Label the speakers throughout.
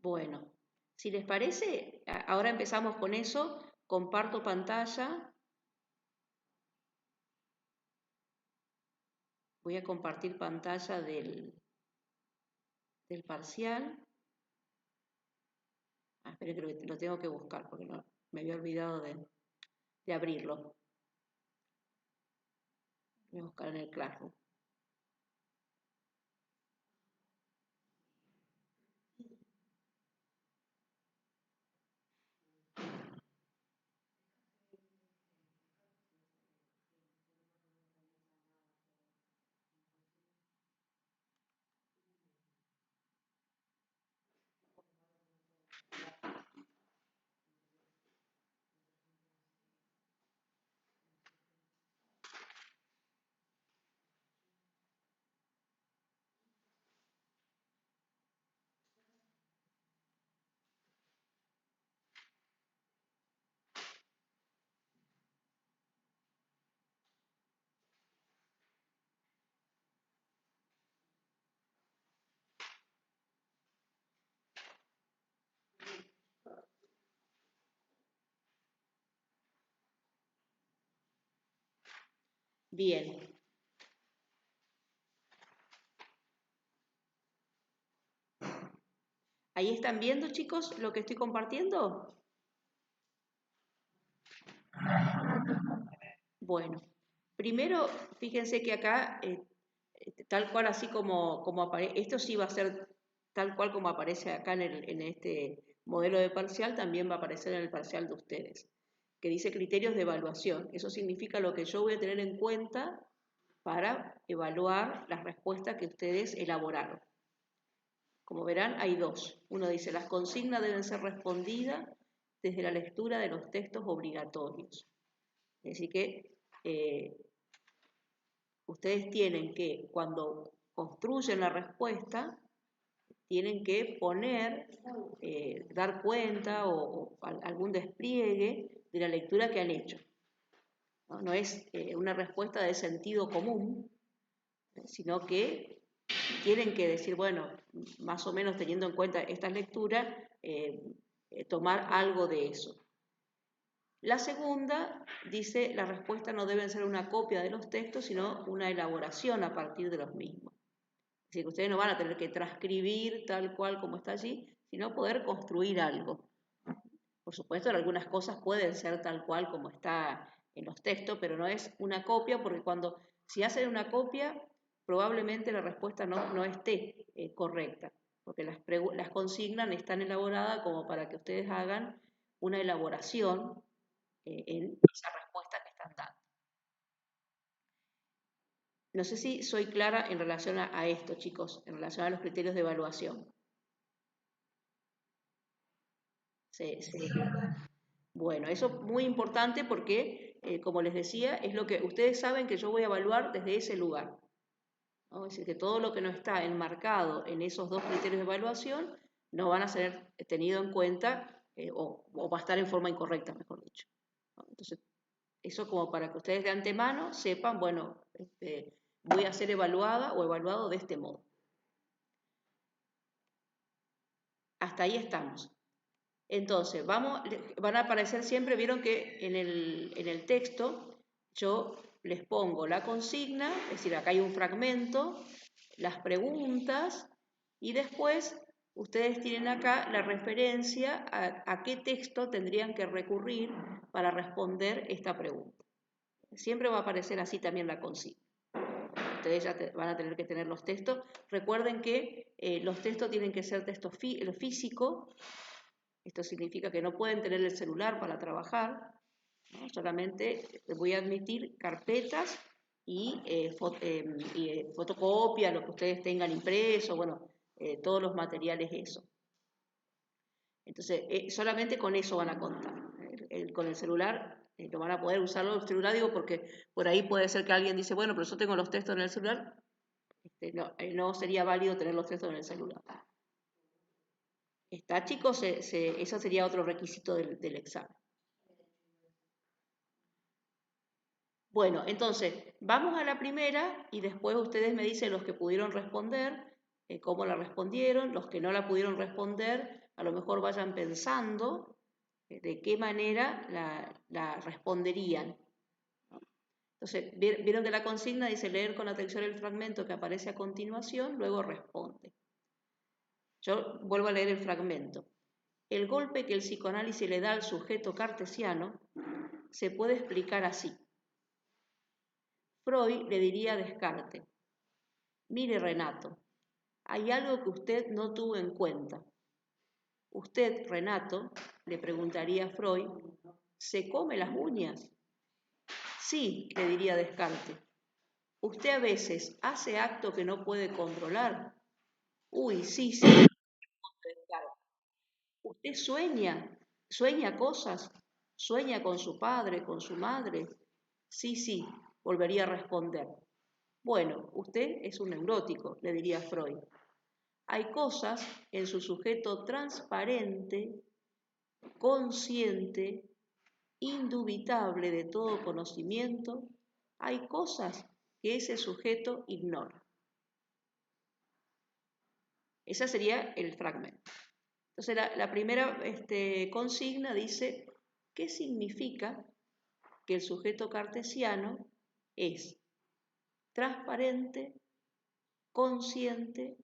Speaker 1: Bueno, si les parece, ahora empezamos con eso. Comparto pantalla. Voy a compartir pantalla del parcial. Esperen que lo tengo que buscar porque no, me había olvidado de abrirlo. Voy a buscar en el Classroom. Bien. ¿Ahí están viendo, chicos, lo que estoy compartiendo? Bueno, primero, fíjense que acá, tal cual así como aparece, esto sí va a ser tal cual como aparece acá en este modelo de parcial, también va a aparecer en el parcial de ustedes, que dice criterios de evaluación. Eso significa lo que yo voy a tener en cuenta para evaluar las respuestas que ustedes elaboraron. Como verán, hay dos. Uno dice, las consignas deben ser respondidas desde la lectura de los textos obligatorios. Es decir que ustedes tienen que, cuando construyen la respuesta, tienen que poner, dar cuenta o algún despliegue de la lectura que han hecho. No es una respuesta de sentido común, sino que tienen que decir, bueno, más o menos teniendo en cuenta esta lectura, tomar algo de eso. La segunda dice, la respuesta no debe ser una copia de los textos, sino una elaboración a partir de los mismos. Es decir, que ustedes no van a tener que transcribir tal cual como está allí, sino poder construir algo. Por supuesto, algunas cosas pueden ser tal cual como está en los textos, pero no es una copia, porque si hacen una copia, probablemente la respuesta no esté correcta, porque las consignas están elaboradas como para que ustedes hagan una elaboración en esa respuesta que están dando. No sé si soy clara en relación a esto, chicos, en relación a los criterios de evaluación. Sí. Bueno, eso es muy importante porque, como les decía, es lo que ustedes saben que yo voy a evaluar desde ese lugar, ¿no? Es decir, que todo lo que no está enmarcado en esos dos criterios de evaluación no van a ser tenido en cuenta o va a estar en forma incorrecta, mejor dicho, ¿no? Entonces, eso como para que ustedes de antemano sepan, bueno, voy a ser evaluada o evaluado de este modo. Hasta ahí estamos. Entonces, van a aparecer siempre, vieron que en el texto yo les pongo la consigna, es decir, acá hay un fragmento, las preguntas, y después ustedes tienen acá la referencia a qué texto tendrían que recurrir para responder esta pregunta. Siempre va a aparecer así también la consigna. Ustedes ya van a tener que tener los textos. Recuerden que los textos tienen que ser textos físicos. Esto significa que no pueden tener el celular para trabajar, ¿no? Solamente voy a admitir carpetas y fotocopia, lo que ustedes tengan impreso, bueno, todos los materiales, eso. Entonces, solamente con eso van a contar. Con el celular no van a poder usarlo el celular, digo, porque por ahí puede ser que alguien dice, bueno, pero yo tengo los textos en el celular. No sería válido tener los textos en el celular. ¿Está, chicos? Eso sería otro requisito del examen. Bueno, entonces, vamos a la primera y después ustedes me dicen los que pudieron responder, cómo la respondieron, los que no la pudieron responder, a lo mejor vayan pensando de qué manera la responderían. Entonces, vieron que la consigna dice leer con atención el fragmento que aparece a continuación, luego responde. Yo vuelvo a leer el fragmento. El golpe que el psicoanálisis le da al sujeto cartesiano se puede explicar así. Freud le diría a Descartes, mire Renato, hay algo que usted no tuvo en cuenta. Usted, Renato, le preguntaría a Freud, ¿se come las uñas? Sí, le diría Descartes. ¿Usted a veces hace acto que no puede controlar? Uy, sí, sí, Descartes. ¿Usted sueña cosas? ¿Sueña con su padre, con su madre? Sí, sí, volvería a responder. Bueno, usted es un neurótico, le diría Freud. Hay cosas en su sujeto transparente, consciente, indubitable de todo conocimiento, hay cosas que ese sujeto ignora. Ese sería el fragmento. Entonces la primera consigna dice, ¿qué significa que el sujeto cartesiano es transparente, consciente,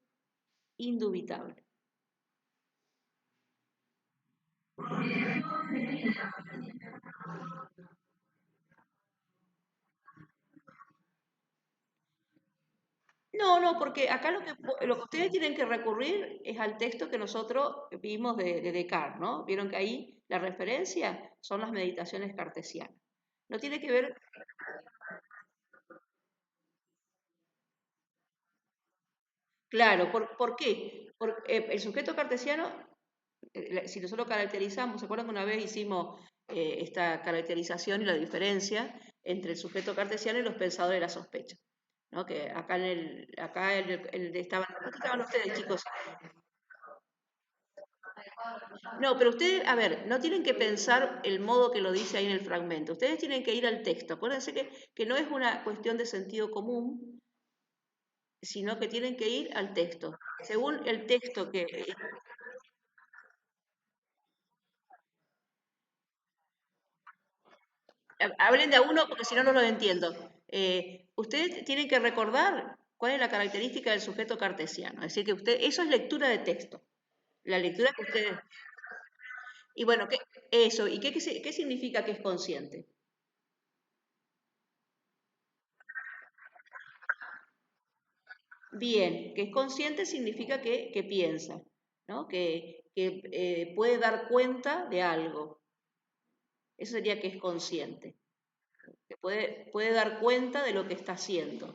Speaker 1: indubitable? No, no, porque acá lo que ustedes tienen que recurrir es al texto que nosotros vimos de Descartes, ¿no? Vieron que ahí la referencia son las meditaciones cartesianas. No tiene que ver, claro, ¿por qué? Porque el sujeto cartesiano, si nosotros caracterizamos, ¿se acuerdan que una vez hicimos esta caracterización y la diferencia entre el sujeto cartesiano y los pensadores de la sospecha? ¿No? Que acá estaban ustedes, chicos. No, pero ustedes, a ver, no tienen que pensar el modo que lo dice ahí en el fragmento. Ustedes tienen que ir al texto. Acuérdense que no es una cuestión de sentido común, sino que tienen que ir al texto. Según el texto que... hablen de a uno porque si no, no lo entiendo. Ustedes tienen que recordar cuál es la característica del sujeto cartesiano. Es decir, que eso es lectura de texto. La lectura que ustedes... Y bueno, eso, ¿y qué significa que es consciente? Bien, que es consciente significa que piensa, ¿no? Que puede dar cuenta de algo. Eso sería que es consciente, que puede dar cuenta de lo que está haciendo.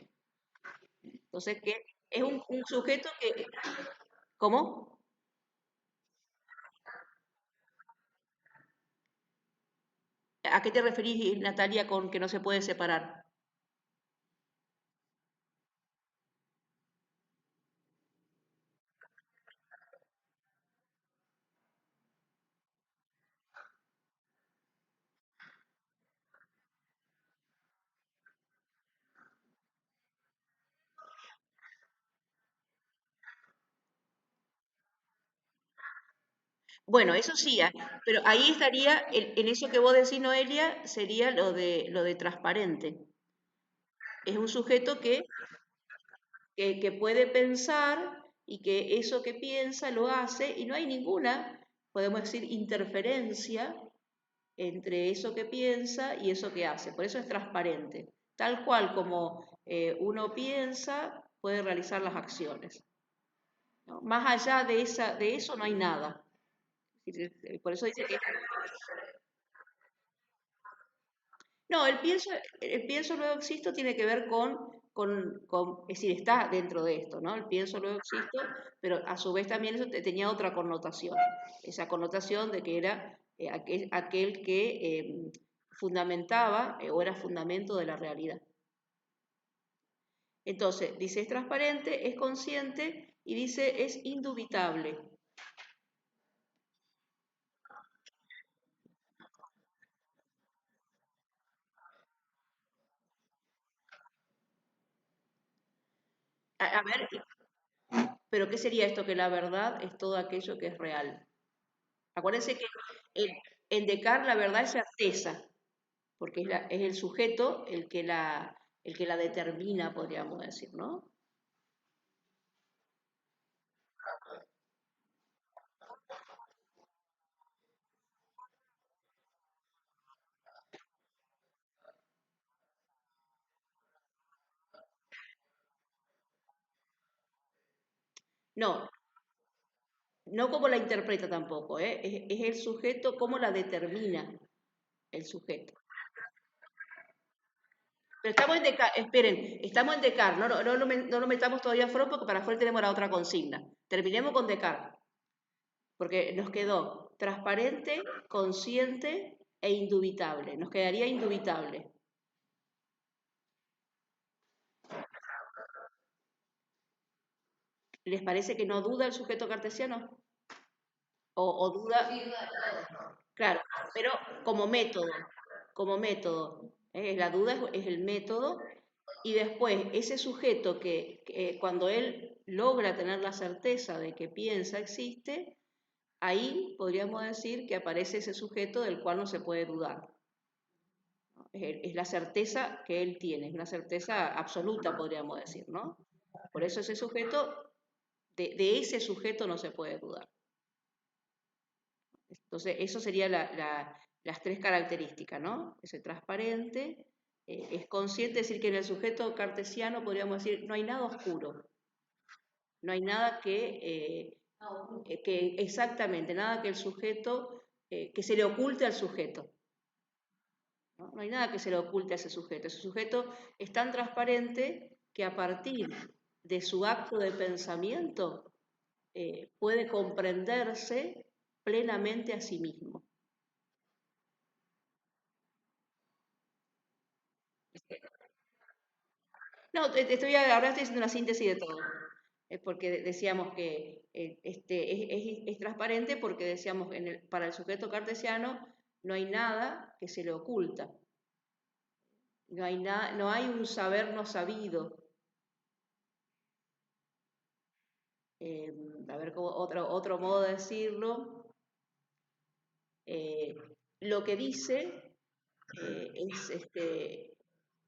Speaker 1: Entonces, que es un sujeto que... ¿Cómo? ¿A qué te referís, Natalia, con que no se puede separar? Bueno, eso sí, pero ahí estaría, en eso que vos decís, Noelia, sería lo de transparente. Es un sujeto que puede pensar y que eso que piensa lo hace y no hay ninguna, podemos decir, interferencia entre eso que piensa y eso que hace. Por eso es transparente. Tal cual como uno piensa, puede realizar las acciones, ¿no? Más allá de eso no hay nada. Por eso dice que... No, el pienso luego existo tiene que ver es decir, está dentro de esto, ¿no? El pienso luego existo, pero a su vez también eso tenía otra connotación, esa connotación de que era aquel que fundamentaba o era fundamento de la realidad. Entonces, dice es transparente, es consciente y dice es indubitable. A ver, pero ¿qué sería esto? Que la verdad es todo aquello que es real. Acuérdense que en, en Descartes la verdad es certeza, porque es el sujeto el que la determina, podríamos decir, ¿no? No, no como la interpreta tampoco, ¿eh? Es el sujeto cómo la determina el sujeto. Pero estamos en Descartes, esperen, estamos en Descartes, no lo metamos todavía a Freud porque para Freud tenemos la otra consigna. Terminemos con Descartes, porque nos quedó transparente, consciente e indubitable. Nos quedaría indubitable. ¿Les parece que no duda el sujeto cartesiano? O duda, claro, pero como método, como método. La duda es el método y después ese sujeto que cuando él logra tener la certeza de que piensa existe, ahí podríamos decir que aparece ese sujeto del cual no se puede dudar. Es la certeza que él tiene, es una certeza absoluta, podríamos decir, ¿no? Por eso ese sujeto, de ese sujeto no se puede dudar. Entonces, eso serían las tres características, ¿no? Es transparente, es consciente, es decir, que en el sujeto cartesiano podríamos decir, no hay nada oscuro, no hay nada que exactamente, nada que el sujeto, que se le oculte al sujeto. ¿No? No hay nada que se le oculte a ese sujeto. Ese sujeto es tan transparente que a partir de su acto de pensamiento puede comprenderse plenamente a sí mismo. No, ahora estoy haciendo una síntesis de todo. Porque decíamos que es transparente porque decíamos para el sujeto cartesiano no hay nada que se le oculta. No hay, nada, no hay un saber no sabido. Eh, a ver, otro modo de decirlo. Eh, lo que dice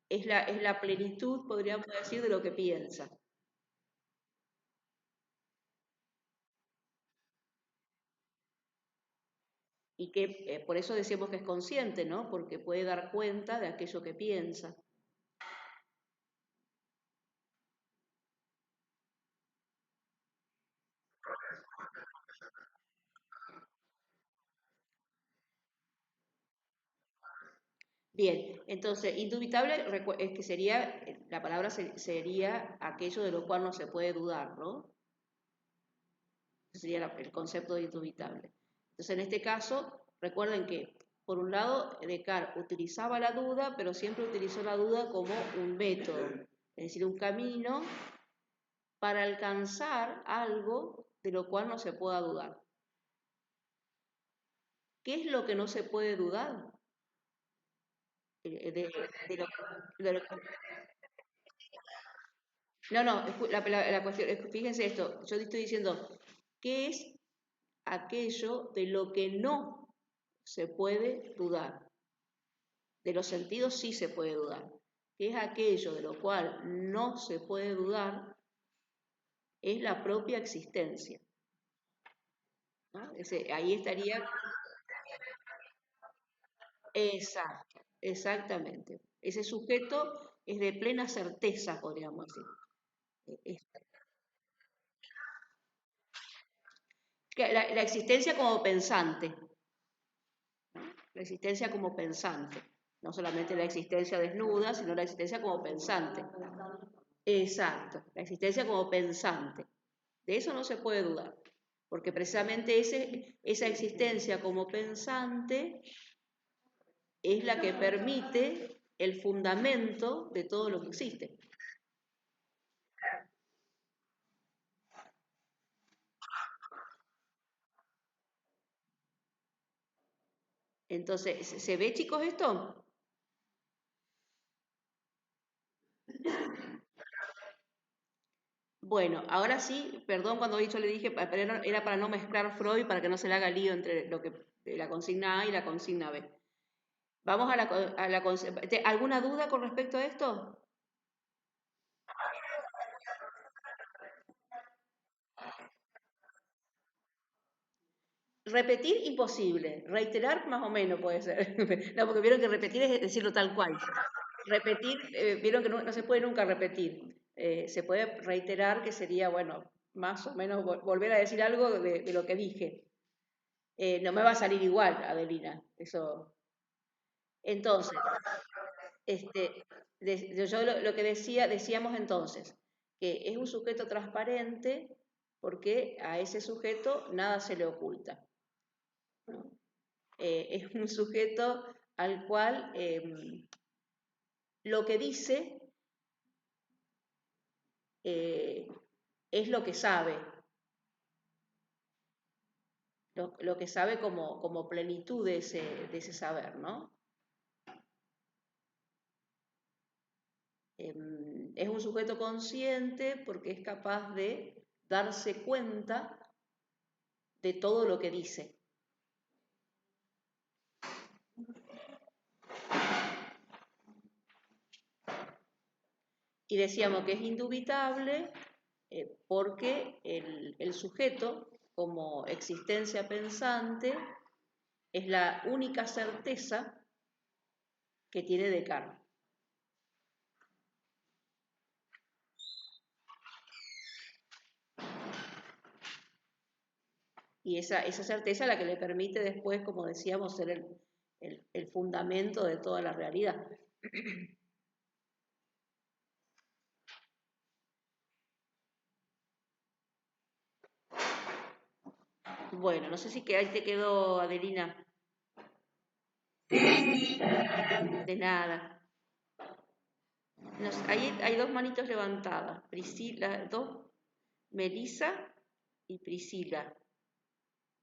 Speaker 1: es la plenitud, podríamos decir, de lo que piensa. Y que por eso decimos que es consciente, ¿no? Porque puede dar cuenta de aquello que piensa. Bien, entonces, indubitable es que sería, la palabra sería aquello de lo cual no se puede dudar, ¿no? Ese sería el concepto de indubitable. Entonces, en este caso, recuerden que, por un lado, Descartes utilizaba la duda, pero siempre utilizó la duda como un método, es decir, un camino para alcanzar algo de lo cual no se pueda dudar. ¿Qué es lo que no se puede dudar? De lo no, no, la cuestión, fíjense esto, yo estoy diciendo, ¿qué es aquello de lo que no se puede dudar? De los sentidos sí se puede dudar. ¿Qué es aquello de lo cual no se puede dudar? Es la propia existencia. ¿No? Ahí estaría, exacto, exactamente. Ese sujeto es de plena certeza, podríamos decir. Es- la existencia como pensante, la existencia como pensante, no solamente la existencia desnuda, sino la existencia como pensante. Exacto, la existencia como pensante. De eso no se puede dudar, porque precisamente esa existencia como pensante es la que permite el fundamento de todo lo que existe. Entonces, ¿se ve, chicos, esto? Bueno, ahora sí, perdón cuando yo le dije, pero era para no mezclar Freud, para que no se le haga lío entre lo que la consigna A y la consigna B. Vamos a ¿alguna duda con respecto a esto? Repetir imposible, reiterar más o menos puede ser. No, porque vieron que repetir es decirlo tal cual. Repetir, vieron que no se puede nunca repetir. Se puede reiterar, que sería, bueno, más o menos volver a decir algo de lo que dije. No me va a salir igual, Adelina. Eso. Entonces, yo lo que decíamos entonces, que es un sujeto transparente porque a ese sujeto nada se le oculta, ¿no? Es un sujeto al cual lo que dice eh, es lo que sabe, lo que sabe como plenitud de ese saber, ¿no? Es un sujeto consciente porque es capaz de darse cuenta de todo lo que dice. Y decíamos que es indubitable porque el sujeto, como existencia pensante, es la única certeza que tiene Descartes. Y esa certeza es la que le permite después, como decíamos, ser el fundamento de toda la realidad. Bueno, no sé si ahí te quedó, Adelina. De nada. Hay dos manitos levantadas. Priscila, Melissa y Priscila.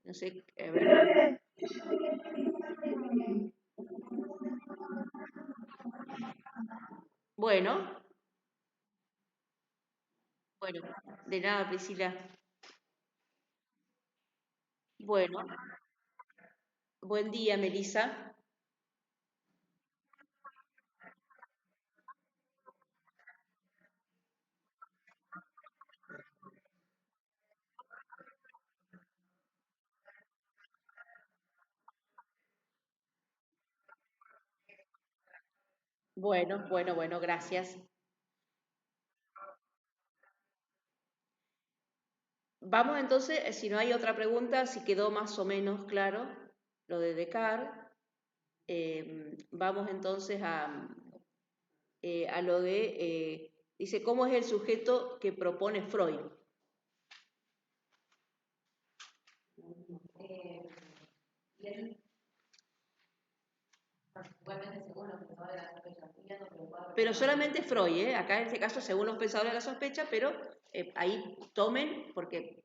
Speaker 1: No sé, a ver. Bueno, bueno, de nada, Priscila. Bueno, buen día, Melissa. Bueno, bueno, bueno, gracias. Vamos entonces, si no hay otra pregunta, si quedó más o menos claro lo de Descartes, vamos entonces a lo dice, ¿cómo es el sujeto que propone Freud? Pero solamente Freud, ¿eh? Acá en este caso según los pensadores de la sospecha, pero ahí tomen, porque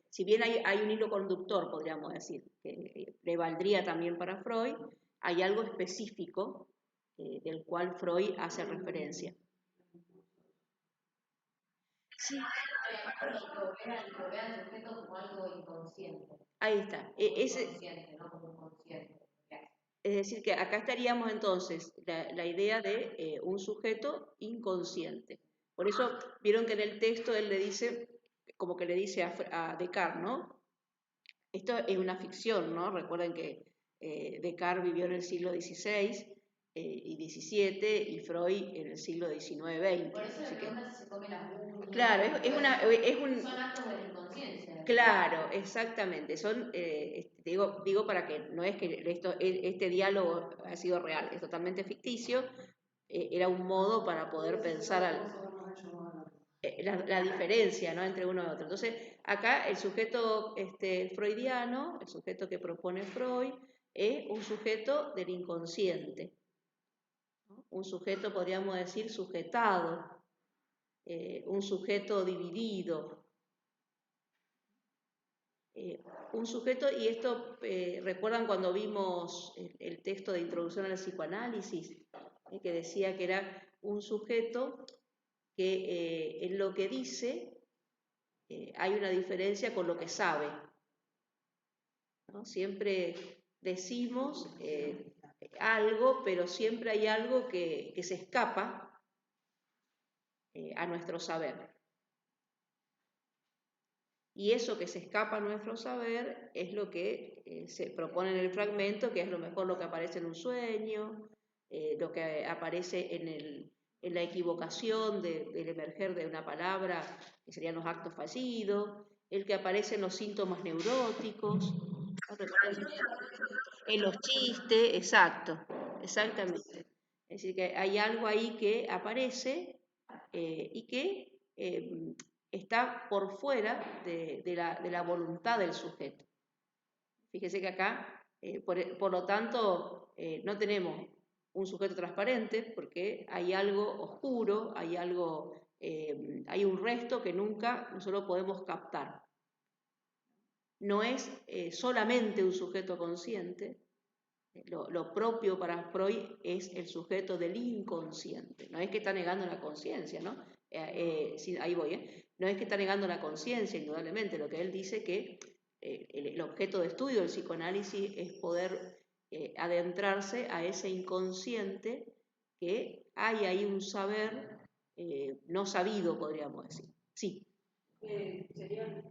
Speaker 1: si bien hay un hilo conductor, podríamos decir, que le valdría también para Freud, hay algo específico del cual Freud hace referencia. Sí, ahí está. Es decir, que acá estaríamos entonces la idea de un sujeto inconsciente. Por eso vieron que en el texto él le dice, como que le dice a Descartes, ¿no? Esto es una ficción, ¿no? Recuerden que Descartes vivió en el siglo XVI y XVII y Freud en el siglo XIX-XX. Por eso así que, se come las uñas. Claro, son actos de la inconsciencia. Claro, exactamente. Son, digo para que no es que este diálogo ha sido real, es totalmente ficticio. Era un modo para poder pensar la diferencia, ¿no?, entre uno y otro. Entonces, acá el sujeto freudiano, el sujeto que propone Freud, es un sujeto del inconsciente, ¿no? Un sujeto, podríamos decir, sujetado, un sujeto dividido, un sujeto, y esto, ¿recuerdan cuando vimos el texto de introducción al psicoanálisis? Que decía que era un sujeto que en lo que dice hay una diferencia con lo que sabe, ¿no? Siempre decimos algo, pero siempre hay algo que se escapa a nuestro saber. Y eso que se escapa a nuestro saber es lo que se propone en el fragmento, que es lo mejor lo que aparece en un sueño, lo que aparece en la equivocación del emerger de una palabra, que serían los actos fallidos, el que aparece en los síntomas neuróticos, en los chistes, exacto, exactamente. Es decir, que hay algo ahí que aparece y que está por fuera de la voluntad del sujeto. Fíjese que acá, por lo tanto, no tenemos un sujeto transparente porque hay algo oscuro, hay un resto que nunca nosotros podemos captar. No es solamente un sujeto consciente, lo propio para Freud es el sujeto del inconsciente. No es que está negando la conciencia, ¿no? Sí, ahí voy, No es que está negando la conciencia, indudablemente. Lo que él dice que el objeto de estudio del psicoanálisis es poder adentrarse a ese inconsciente que hay ahí un saber no sabido, podríamos decir. Sí.
Speaker 2: Serían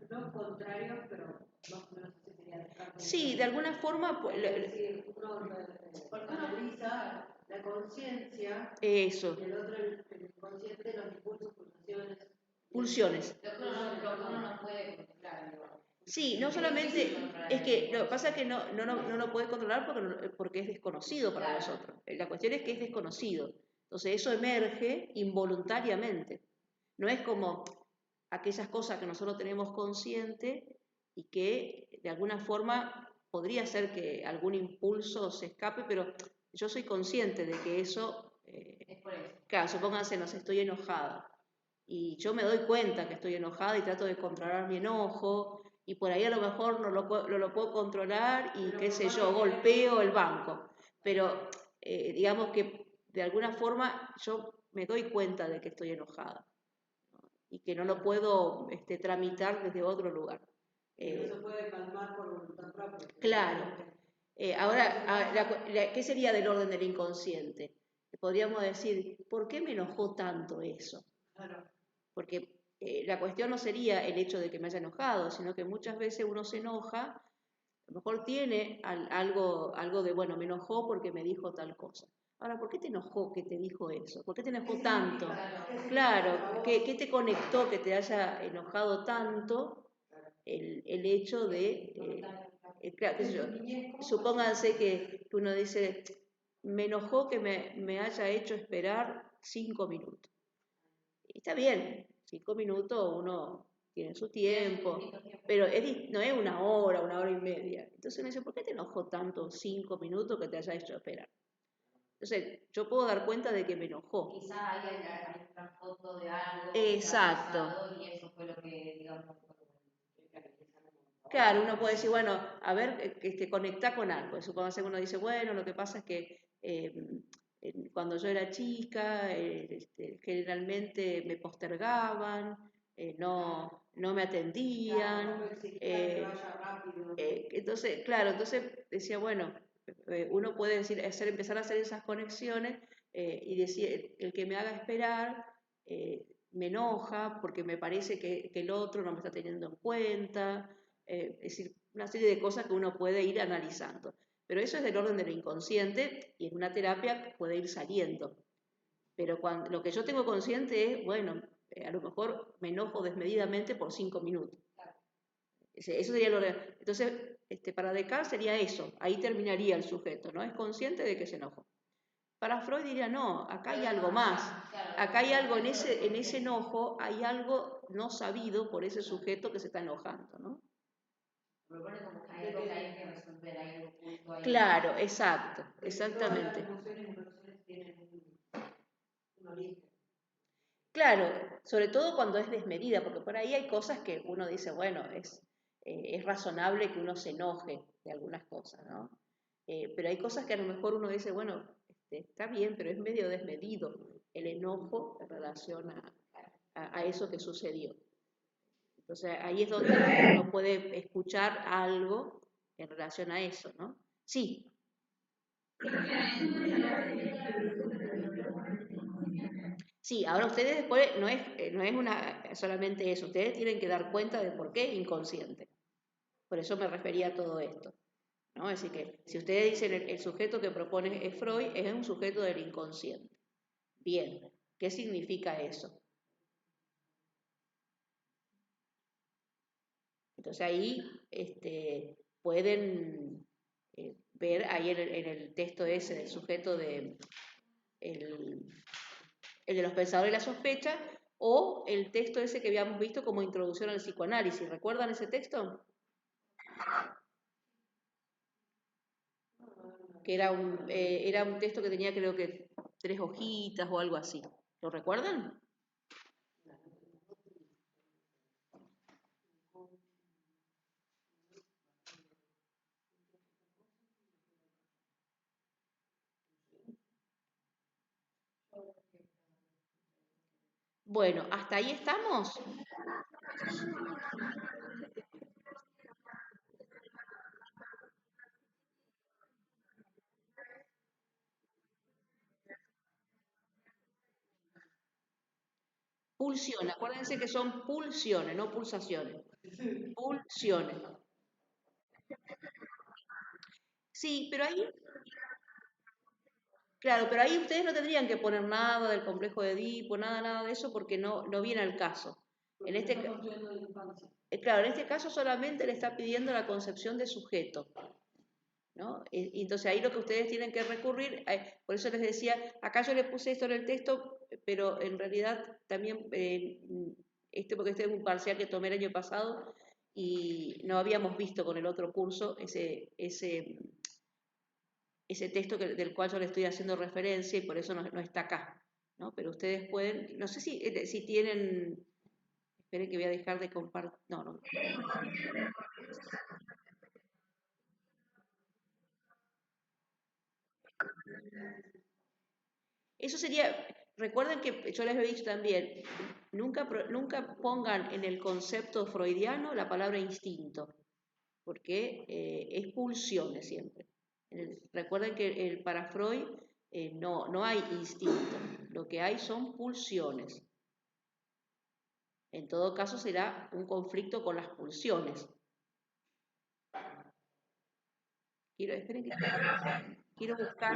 Speaker 2: no contrarios, pero más o menos así sería.
Speaker 1: Sí, de alguna forma.
Speaker 2: Es decir, uno analiza la conciencia,
Speaker 1: eso.
Speaker 2: y el otro el inconsciente, los impulsos,
Speaker 1: Pulsiones.
Speaker 3: Lo que uno no puede controlar.
Speaker 1: Sí, no solamente, es que lo que pasa es que no lo puede controlar porque es desconocido para nosotros. La cuestión es que es desconocido. Entonces eso emerge involuntariamente. No es como aquellas cosas que nosotros tenemos consciente y que de alguna forma podría ser que algún impulso se escape, pero yo soy consciente de que eso,
Speaker 3: es por eso.
Speaker 1: Claro, supónganse, no sé, estoy enojada y yo me doy cuenta que estoy enojada y trato de controlar mi enojo y por ahí a lo mejor no lo puedo controlar y qué sé yo, golpeo el banco. Pero digamos que de alguna forma yo me doy cuenta de que estoy enojada, ¿no? Y que no lo puedo tramitar desde otro lugar.
Speaker 2: No se puede calmar por voluntad propia.
Speaker 1: Claro. Ahora, ¿qué sería del orden del inconsciente? Podríamos decir, ¿por qué me enojó tanto eso?
Speaker 2: Claro.
Speaker 1: Porque la cuestión no sería el hecho de que me haya enojado, sino que muchas veces uno se enoja, a lo mejor tiene algo de, bueno, me enojó porque me dijo tal cosa. Ahora, ¿por qué te enojó que te dijo eso? ¿Por qué te enojó tanto? Claro, ¿qué te conectó que te haya enojado tanto el hecho de, claro, qué sé yo, supónganse que uno dice, me enojó que me haya hecho esperar 5 minutos. Y está bien, 5 minutos uno tiene su tiempo, pero no es una hora y media. Entonces uno dice, ¿por qué te enojó tanto 5 minutos que te haya hecho esperar? Entonces, yo puedo dar cuenta de que me enojó.
Speaker 3: Quizá hay un trasfondo de algo.
Speaker 1: Exacto.
Speaker 3: Y eso fue lo que, digamos,
Speaker 1: Claro, uno puede decir, bueno, a ver, conecta con algo. Supongamos que uno dice, bueno, lo que pasa es que cuando yo era chica, generalmente me postergaban, no me atendían. Entonces, claro, entonces decía, bueno, uno puede empezar a hacer esas conexiones y decir, el que me haga esperar me enoja porque me parece que el otro no me está teniendo en cuenta. Es decir, una serie de cosas que uno puede ir analizando. Pero eso es del orden de lo inconsciente y en una terapia puede ir saliendo. Pero lo que yo tengo consciente es, bueno, a lo mejor me enojo desmedidamente por 5 minutos. Eso sería lo real. Entonces, para Descartes sería eso, ahí terminaría el sujeto, ¿no? Es consciente de que se enojó. Para Freud diría, no, acá hay algo más. Acá hay algo, en ese enojo, hay algo no sabido por ese sujeto que se está enojando, ¿no?
Speaker 3: Propone como que hay algo que hay que resolver, hay algo oculto ahí.
Speaker 1: Claro, exacto, exactamente.
Speaker 2: Todas las emociones tienen un origen.
Speaker 1: Claro, sobre todo cuando es desmedida, porque por ahí hay cosas que uno dice, bueno, es razonable que uno se enoje de algunas cosas, ¿no? Pero hay cosas que a lo mejor uno dice, bueno, está bien, pero es medio desmedido el enojo en relación a eso que sucedió. Entonces ahí es donde uno puede escuchar algo en relación a eso, ¿no? Sí. Sí, ahora ustedes después no es solamente eso, ustedes tienen que dar cuenta de por qué es inconsciente. Por eso me refería a todo esto, ¿no? Es decir, que si ustedes dicen el sujeto que propone es Freud, es un sujeto del inconsciente. Bien, ¿qué significa eso? Entonces ahí pueden ver ahí en el texto ese del sujeto de el de los pensadores y la sospecha, o el texto ese que habíamos visto como introducción al psicoanálisis. ¿Recuerdan ese texto? Que era un texto que tenía creo que 3 hojitas o algo así. ¿Lo recuerdan? Bueno, ¿hasta ahí estamos? Pulsiones, acuérdense que son pulsiones, no pulsaciones. Pulsiones. Sí, pero ahí, claro, pero ahí ustedes no tendrían que poner nada del complejo de Edipo, nada de eso, porque no viene al caso. En este, claro, en este caso solamente le está pidiendo la concepción de sujeto, ¿no? Y entonces ahí lo que ustedes tienen que recurrir, por eso les decía, acá yo le puse esto en el texto, pero en realidad también, porque este es un parcial que tomé el año pasado y no habíamos visto con el otro curso ese texto del cual yo le estoy haciendo referencia y por eso no está acá, ¿no? Pero ustedes pueden, no sé si tienen, esperen que voy a dejar de compartir, no. Eso sería, recuerden que yo les he dicho también, nunca pongan en el concepto freudiano la palabra instinto, porque es pulsiones siempre. Recuerden que para Freud no hay instinto, lo que hay son pulsiones. En todo caso será un conflicto con las pulsiones. Esperen que quiero buscar.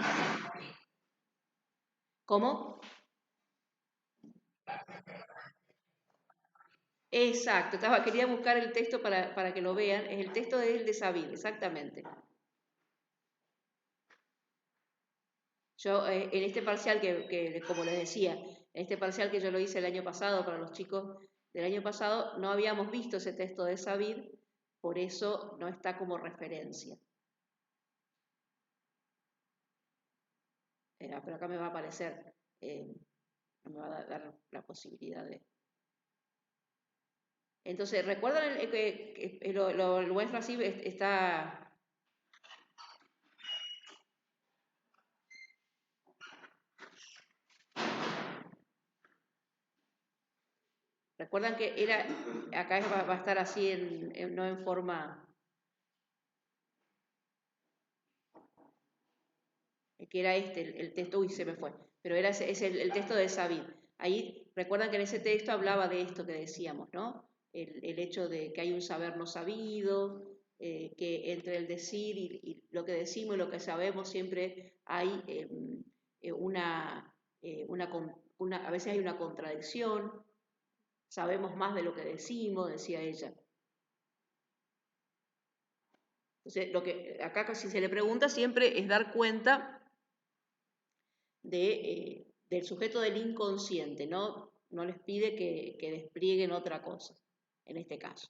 Speaker 1: ¿Cómo? Exacto, quería buscar el texto para que lo vean. Es el texto de Sabine, exactamente. Yo, en este parcial como les decía, en este parcial que yo lo hice el año pasado para los chicos del año pasado, no habíamos visto ese texto de Sabine, por eso no está como referencia. Pero acá me va a aparecer, me va a dar la posibilidad de... Entonces, ¿recuerdan que el buen Rasib está... ¿Recuerdan que acá va a estar así, no en forma... que era el texto, uy, se me fue, pero era el texto de Sabine. Ahí, recuerdan que en ese texto hablaba de esto que decíamos, ¿no? El hecho de que hay un saber no sabido, que entre el decir y lo que decimos y lo que sabemos siempre hay a veces hay una contradicción, sabemos más de lo que decimos, decía ella. Entonces, lo que acá si se le pregunta siempre es dar cuenta del sujeto del inconsciente, no les pide que desplieguen otra cosa, en este caso.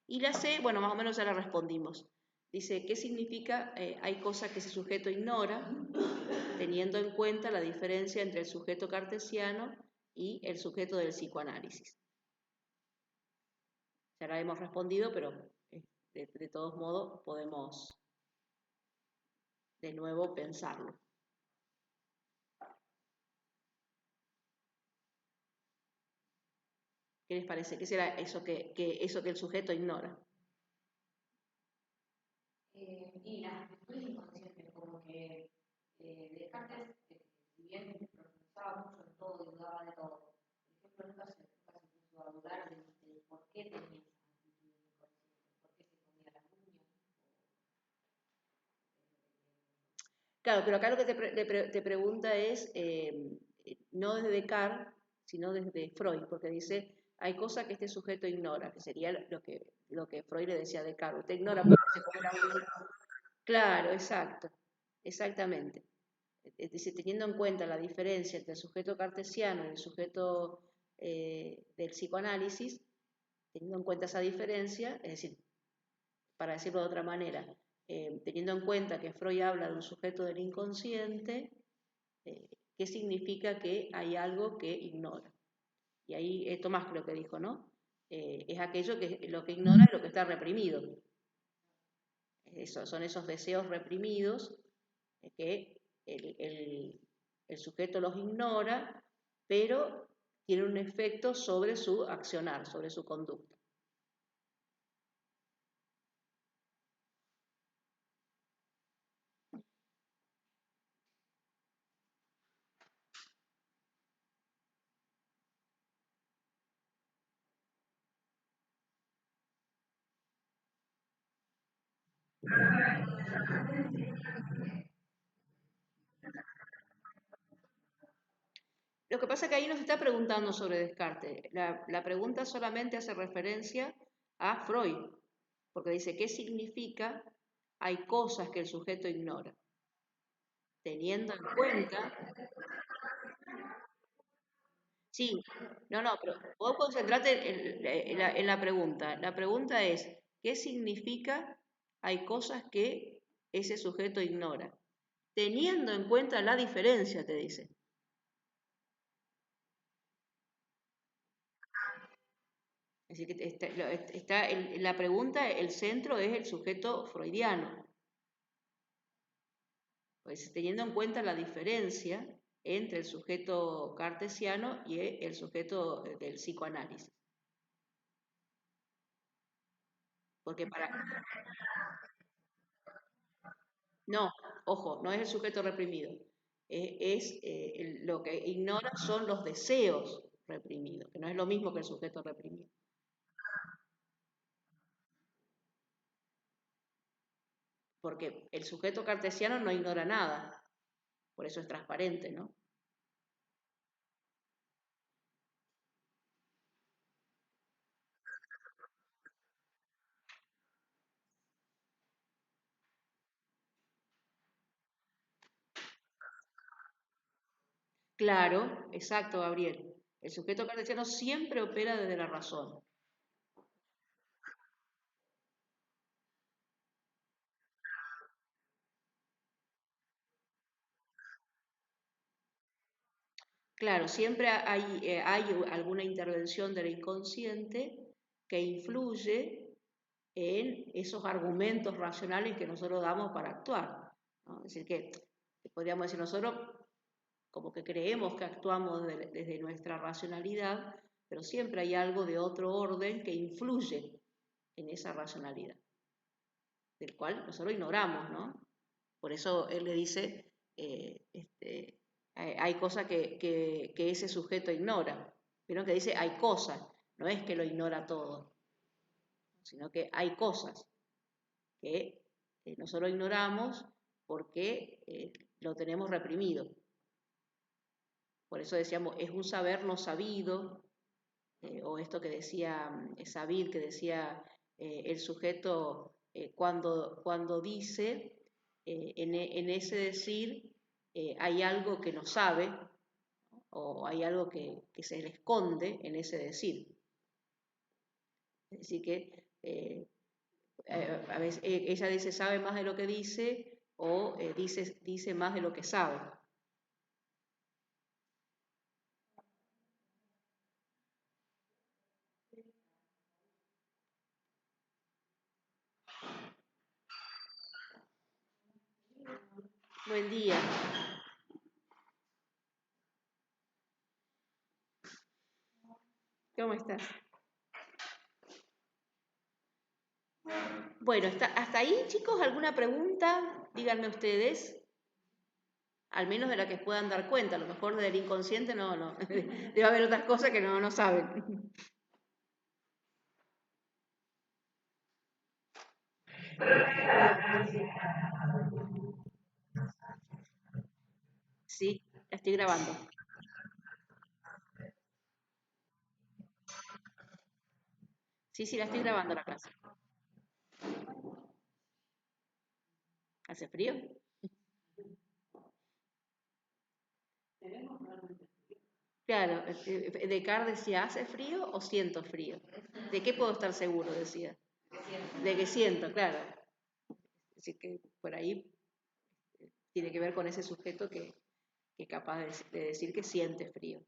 Speaker 1: Y la C, bueno, más o menos ya la respondimos. Dice, ¿qué significa? Hay cosas que ese sujeto ignora, teniendo en cuenta la diferencia entre el sujeto cartesiano y el sujeto del psicoanálisis. ya la hemos respondido, pero de todos modos podemos de nuevo pensarlo. ¿Qué les parece? ¿Qué será eso que el sujeto ignora?
Speaker 3: Y las actitudes inconscientes, como que Descartes, si bien profundizaba mucho en todo y dudaba de todo, por ejemplo, nunca se puso a dudar de por qué tenía esas actitudes inconscientes, por qué se comía las uñas.
Speaker 1: Claro, pero acá lo que te pregunta es, no desde Descartes, sino desde Freud, porque dice, hay cosas que este sujeto ignora, que sería lo que Freud le decía a Descartes. Usted ignora por qué se come la uña. Claro, exacto, exactamente. Es decir, teniendo en cuenta la diferencia entre el sujeto cartesiano y el sujeto del psicoanálisis, teniendo en cuenta esa diferencia, es decir, para decirlo de otra manera, teniendo en cuenta que Freud habla de un sujeto del inconsciente, ¿qué significa que hay algo que ignora? Y ahí Tomás creo que dijo, ¿no? Es aquello que lo que ignora es lo que está reprimido. Son esos deseos reprimidos que el sujeto los ignora, pero tiene un efecto sobre su accionar, sobre su conducta. Lo que pasa es que ahí nos está preguntando sobre Descartes. La pregunta solamente hace referencia a Freud, porque dice, ¿qué significa? Hay cosas que el sujeto ignora. Teniendo en cuenta... Sí, no, pero vos concentrate en la pregunta. La pregunta es, ¿qué significa? Hay cosas que ese sujeto ignora. Teniendo en cuenta la diferencia, te dice. Es decir, que la pregunta, el centro es el sujeto freudiano. Pues teniendo en cuenta la diferencia entre el sujeto cartesiano y el sujeto del psicoanálisis. Porque para... No, ojo, no es el sujeto reprimido. Lo que ignora son los deseos reprimidos, que no es lo mismo que el sujeto reprimido. Porque el sujeto cartesiano no ignora nada, por eso es transparente, ¿no? Claro, exacto, Gabriel. El sujeto cartesiano siempre opera desde la razón. Claro, siempre hay alguna intervención del inconsciente que influye en esos argumentos racionales que nosotros damos para actuar, ¿no? Es decir, que podríamos decir nosotros como que creemos que actuamos desde nuestra racionalidad, pero siempre hay algo de otro orden que influye en esa racionalidad, del cual nosotros ignoramos, ¿no? Por eso él le dice, hay cosas que ese sujeto ignora. Vieron que dice hay cosas, no es que lo ignora todo, sino que hay cosas que nosotros ignoramos porque lo tenemos reprimido. Por eso decíamos, es un saber no sabido, o esto que decía Sabir, que decía el sujeto cuando dice, en ese decir hay algo que no sabe, ¿no? O hay algo que se le esconde en ese decir. Es decir, que a veces ella dice sabe más de lo que dice o dice más de lo que sabe. Buen día. ¿Cómo estás? Bueno, hasta ahí, chicos, ¿alguna pregunta? Díganme ustedes, al menos de la que puedan dar cuenta. A lo mejor del inconsciente no. Debe haber otras cosas que no saben. Sí, la estoy grabando. Sí, la estoy grabando la clase. ¿Hace frío? Claro, Descartes decía, ¿hace frío o siento frío? ¿De qué puedo estar seguro? Decía. De que siento, claro. Así que por ahí tiene que ver con ese sujeto que es capaz de decir que siente frío.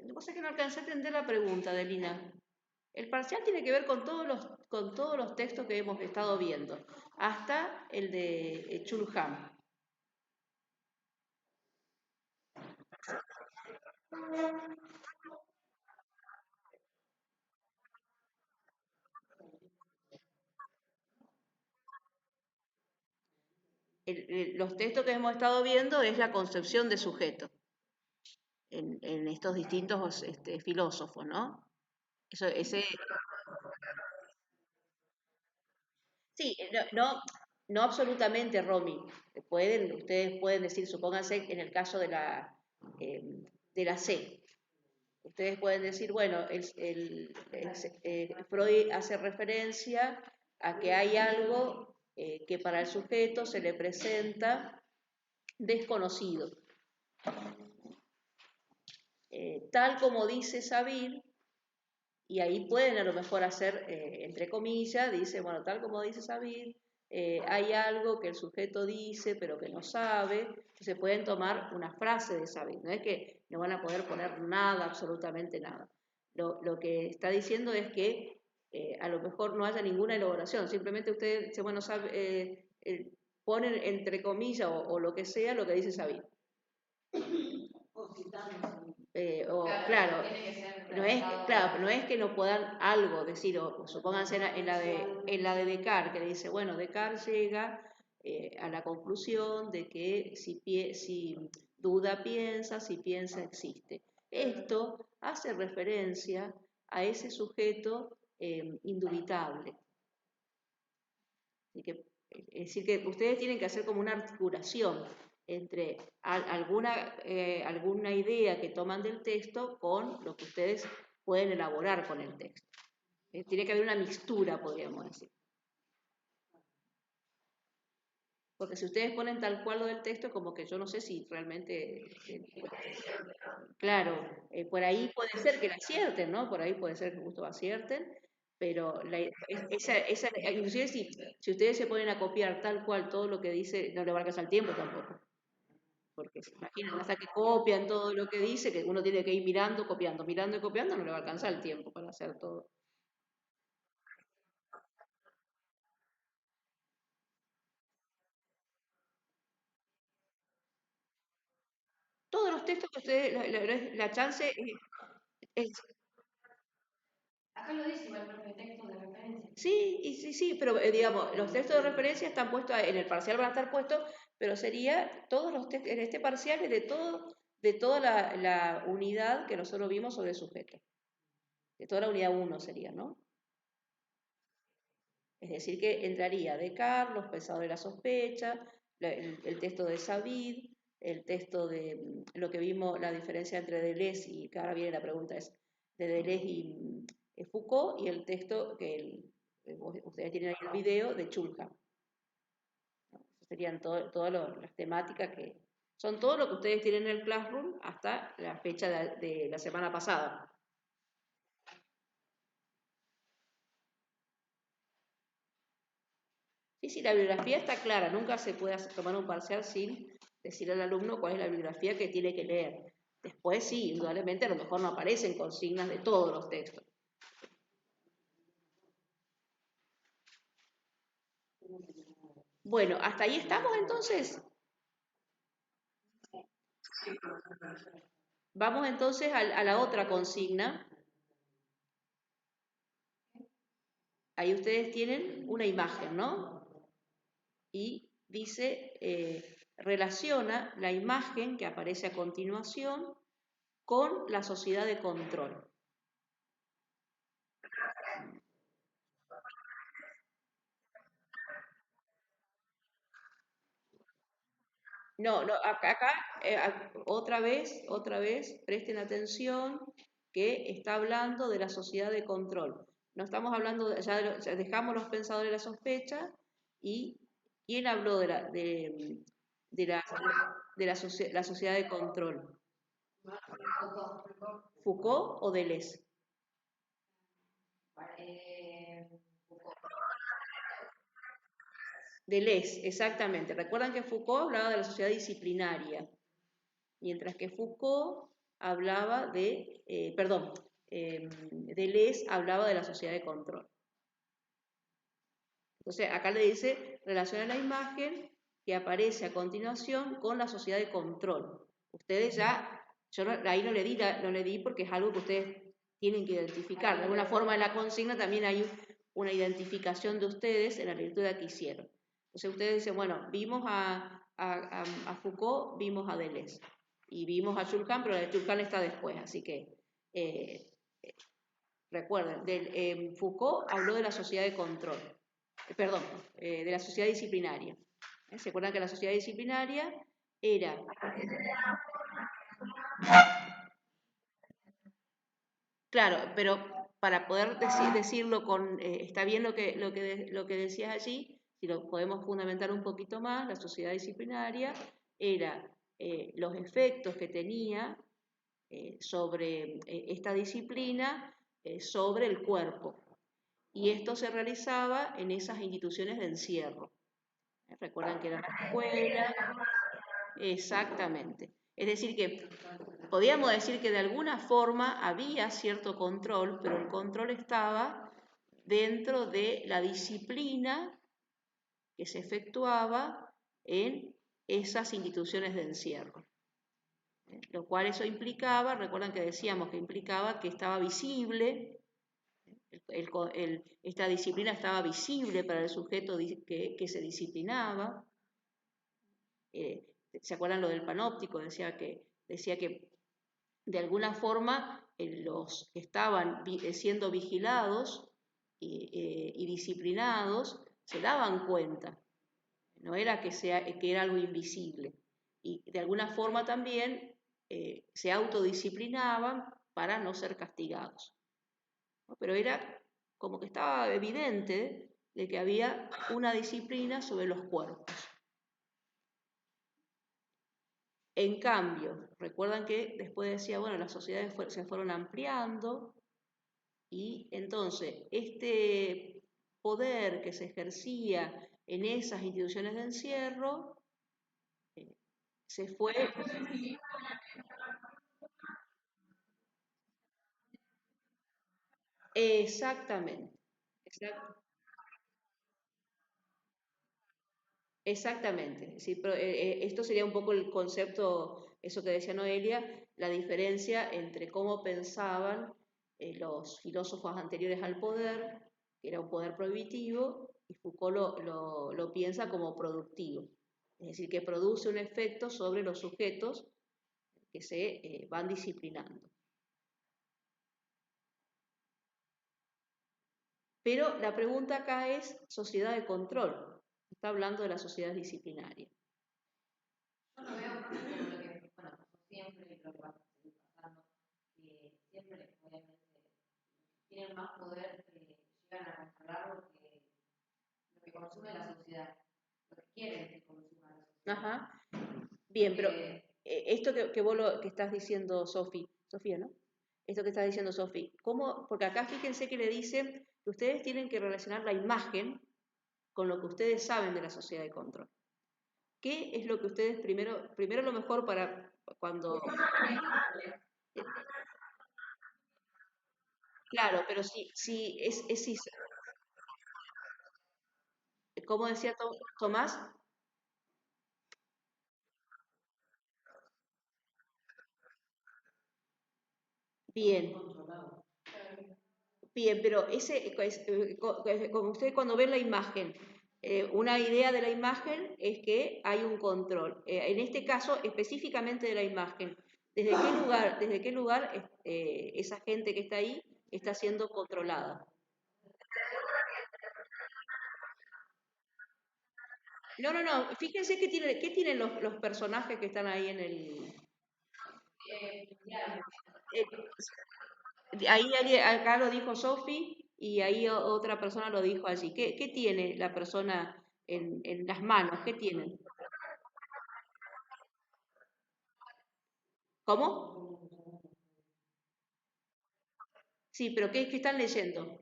Speaker 1: No sé que no alcancé a entender la pregunta de Lina. El parcial tiene que ver con todos los textos que hemos estado viendo, hasta el de Chulham. Los textos que hemos estado viendo es la concepción de sujeto en estos distintos filósofos, ¿no? Ese, sí, no absolutamente, Romy. Ustedes pueden decir, supónganse en el caso eh, de la C. Ustedes pueden decir, bueno, Freud hace referencia a que hay algo que para el sujeto se le presenta desconocido. Tal como dice Sabir, y ahí pueden a lo mejor hacer, entre comillas, dice, bueno, tal como dice Sabir, hay algo que el sujeto dice pero que no sabe, se pueden tomar una frase de Sabir, no es que no van a poder poner nada, absolutamente nada. Lo que está diciendo es que a lo mejor no haya ninguna elaboración, simplemente ustedes bueno, ponen entre comillas o lo que sea lo que dice Sabir. Claro, no es que no puedan algo decir, o supónganse en la de Descartes, que dice, bueno, Descartes llega a la conclusión de que si duda piensa, si piensa existe. Esto hace referencia a ese sujeto indubitable. Es decir, que ustedes tienen que hacer como una articulación entre alguna idea que toman del texto con lo que ustedes pueden elaborar con el texto. Tiene que haber una mixtura, podríamos decir. Porque si ustedes ponen tal cual lo del texto, como que yo no sé si realmente, claro, por ahí puede ser que la acierten, ¿no? Por ahí puede ser que justo acierten, pero inclusive si ustedes se ponen a copiar tal cual todo lo que dice, no le va a alcanzar el tiempo tampoco. Porque se imaginan, hasta que copian todo lo que dice, que uno tiene que ir mirando, copiando, mirando y copiando, no le va a alcanzar el tiempo para hacer todo. Todos los textos que ustedes, la chance es.
Speaker 3: Acá lo dice igual, profe, texto de referencia.
Speaker 1: Sí, sí, pero digamos, los textos de referencia están puestos, en el parcial van a estar puestos, pero sería todos los textos, en este parcial es de toda la unidad que nosotros vimos sobre el sujeto. De toda la unidad 1 sería, ¿no? Es decir, que entraría Descartes, los pensadores de la sospecha, el texto de Savid, el texto de lo que vimos, la diferencia entre Deleuze y, que ahora viene la pregunta, es de Deleuze y Foucault, y el texto ustedes tienen ahí el video de Chulha. Serían todas las temáticas que son todo lo que ustedes tienen en el Classroom hasta la fecha de la semana pasada. Sí, la bibliografía está clara, nunca se puede tomar un parcial sin decir al alumno cuál es la bibliografía que tiene que leer. Después sí, indudablemente a lo mejor no aparecen consignas de todos los textos. Bueno, ¿hasta ahí estamos entonces? Vamos entonces a la otra consigna. Ahí ustedes tienen una imagen, ¿no? Y dice, relaciona la imagen que aparece a continuación con la sociedad de control. No, no, acá otra vez, presten atención que está hablando de la sociedad de control. No estamos hablando, ya dejamos los pensadores de la sospecha y ¿quién habló de la, la sociedad de control? ¿Foucault o Deleuze? Deleuze, exactamente. Recuerdan que Foucault hablaba de la sociedad disciplinaria, mientras que Foucault hablaba Deleuze hablaba de la sociedad de control. Entonces, acá le dice, relaciona la imagen que aparece a continuación con la sociedad de control. Ustedes ya, yo ahí no le di porque es algo que ustedes tienen que identificar. De alguna forma en la consigna también hay una identificación de ustedes en la lectura que hicieron. Entonces ustedes dicen, bueno, vimos a Foucault, vimos a Deleuze. Y vimos a Chulcan, pero la de Chulcan está después, así que recuerden, Foucault habló de la sociedad de control, de la sociedad disciplinaria. ¿Se acuerdan que la sociedad disciplinaria era... Claro, pero para poder decirlo con... está bien lo que decías allí, si lo podemos fundamentar un poquito más, la sociedad disciplinaria era los efectos que tenía sobre esta disciplina, sobre el cuerpo. Y esto se realizaba en esas instituciones de encierro. Recuerdan que era la escuela, exactamente. Es decir, que podríamos decir que de alguna forma había cierto control, pero el control estaba dentro de la disciplina que se efectuaba en esas instituciones de encierro. Lo cual eso implicaba, recuerdan que decíamos que implicaba que estaba visible, esta disciplina estaba visible para el sujeto que se disciplinaba. ¿Se acuerdan lo del panóptico? Decía que de alguna forma los que estaban siendo vigilados y disciplinados se daban cuenta, no era que era algo invisible. Y de alguna forma también se autodisciplinaban para no ser castigados. ¿No? Pero era como que estaba evidente de que había una disciplina sobre los cuerpos. En cambio, recuerdan que después decía, bueno, las sociedades se fueron ampliando y entonces este poder que se ejercía en esas instituciones de encierro se fue... Exactamente. Exactamente. Sí, pero, esto sería un poco el concepto, eso que decía Noelia, la diferencia entre cómo pensaban los filósofos anteriores al poder, que era un poder prohibitivo, y Foucault lo piensa como productivo. Es decir, que produce un efecto sobre los sujetos que se van disciplinando. Pero la pregunta acá es sociedad de control. Está hablando de la sociedad disciplinaria.
Speaker 3: Yo lo veo más como lo que, bueno, pasó siempre y lo que va a seguir pasando, que siempre, obviamente, tienen más poder, llegan a controlar lo que consume la sociedad, lo que quieren que consuma la sociedad.
Speaker 1: Ajá. Bien, pero esto que vos que estás diciendo, Sofía, ¿no? Esto que está diciendo Sofía, ¿cómo? Porque acá fíjense que le dice que ustedes tienen que relacionar la imagen con lo que ustedes saben de la sociedad de control. ¿Qué es lo que ustedes primero lo mejor para cuando... Claro, pero si como decía Tomás, bien, bien, pero como usted cuando ven la imagen, una idea de la imagen es que hay un control. En este caso, específicamente de la imagen, ¿desde qué lugar esa gente que está ahí está siendo controlada? No, no, no, fíjense qué tienen los personajes que están ahí en el... Ahí acá lo dijo Sofi y ahí otra persona lo dijo allí. ¿Qué tiene la persona en las manos? ¿Qué tienen? ¿Cómo? Sí, pero ¿qué están leyendo?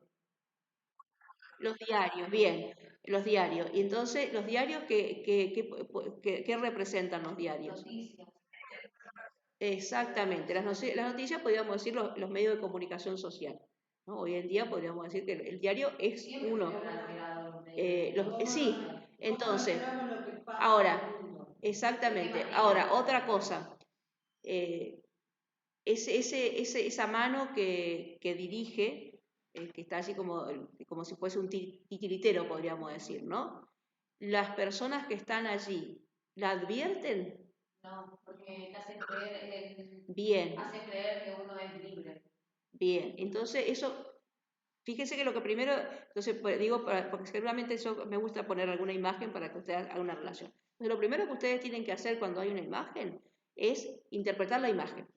Speaker 1: Los diarios, bien, los diarios. Y entonces, ¿los diarios qué representan los diarios?
Speaker 3: Noticias.
Speaker 1: Exactamente, las noticias podríamos decir los medios de comunicación social, ¿no? Hoy en día podríamos decir que el diario es
Speaker 3: Siempre
Speaker 1: uno.
Speaker 3: fueron alterados los medios.
Speaker 1: Sí,
Speaker 2: ¿Cómo
Speaker 1: entonces,
Speaker 2: enteramos lo que pasa en
Speaker 1: ahora,
Speaker 2: el mundo?
Speaker 3: ¿De qué
Speaker 1: exactamente,
Speaker 3: manera?
Speaker 1: ahora, otra cosa, eh, esa mano que dirige, que está allí como si fuese un titiritero, podríamos decir, ¿no? Las personas que están allí, ¿la advierten?
Speaker 3: No, porque te
Speaker 1: Bien,
Speaker 3: hace creer que uno es libre.
Speaker 1: bien. Entonces, eso, fíjense que lo que primero, entonces pues, digo, porque seguramente eso me gusta poner alguna imagen para que ustedes hagan una relación. Entonces, lo primero que ustedes tienen que hacer cuando hay una imagen es interpretar la imagen,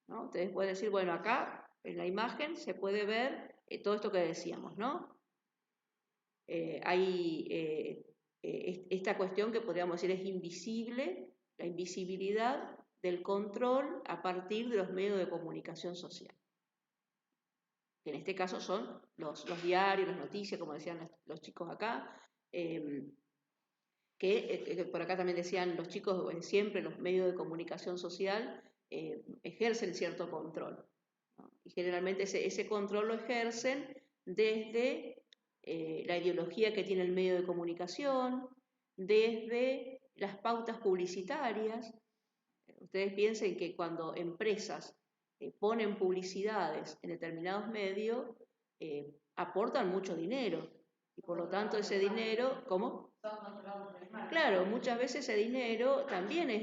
Speaker 1: ¿no? Ustedes pueden decir, bueno, acá en la imagen se puede ver todo esto que decíamos, ¿no? Hay esta cuestión que podríamos decir es invisible, la invisibilidad del control a partir de los medios de comunicación social, que en este caso son los diarios, las noticias, como decían los chicos acá, eh, que por acá también decían los chicos, siempre los medios de comunicación social ejercen cierto control, ¿no? Y generalmente ese control lo ejercen desde la ideología que tiene el medio de comunicación, desde las pautas publicitarias. Ustedes piensen que cuando empresas ponen publicidades en determinados medios, aportan mucho dinero y por lo tanto ese dinero, ¿cómo?
Speaker 3: Son controlados por el marketing.
Speaker 1: Claro, muchas veces ese dinero también es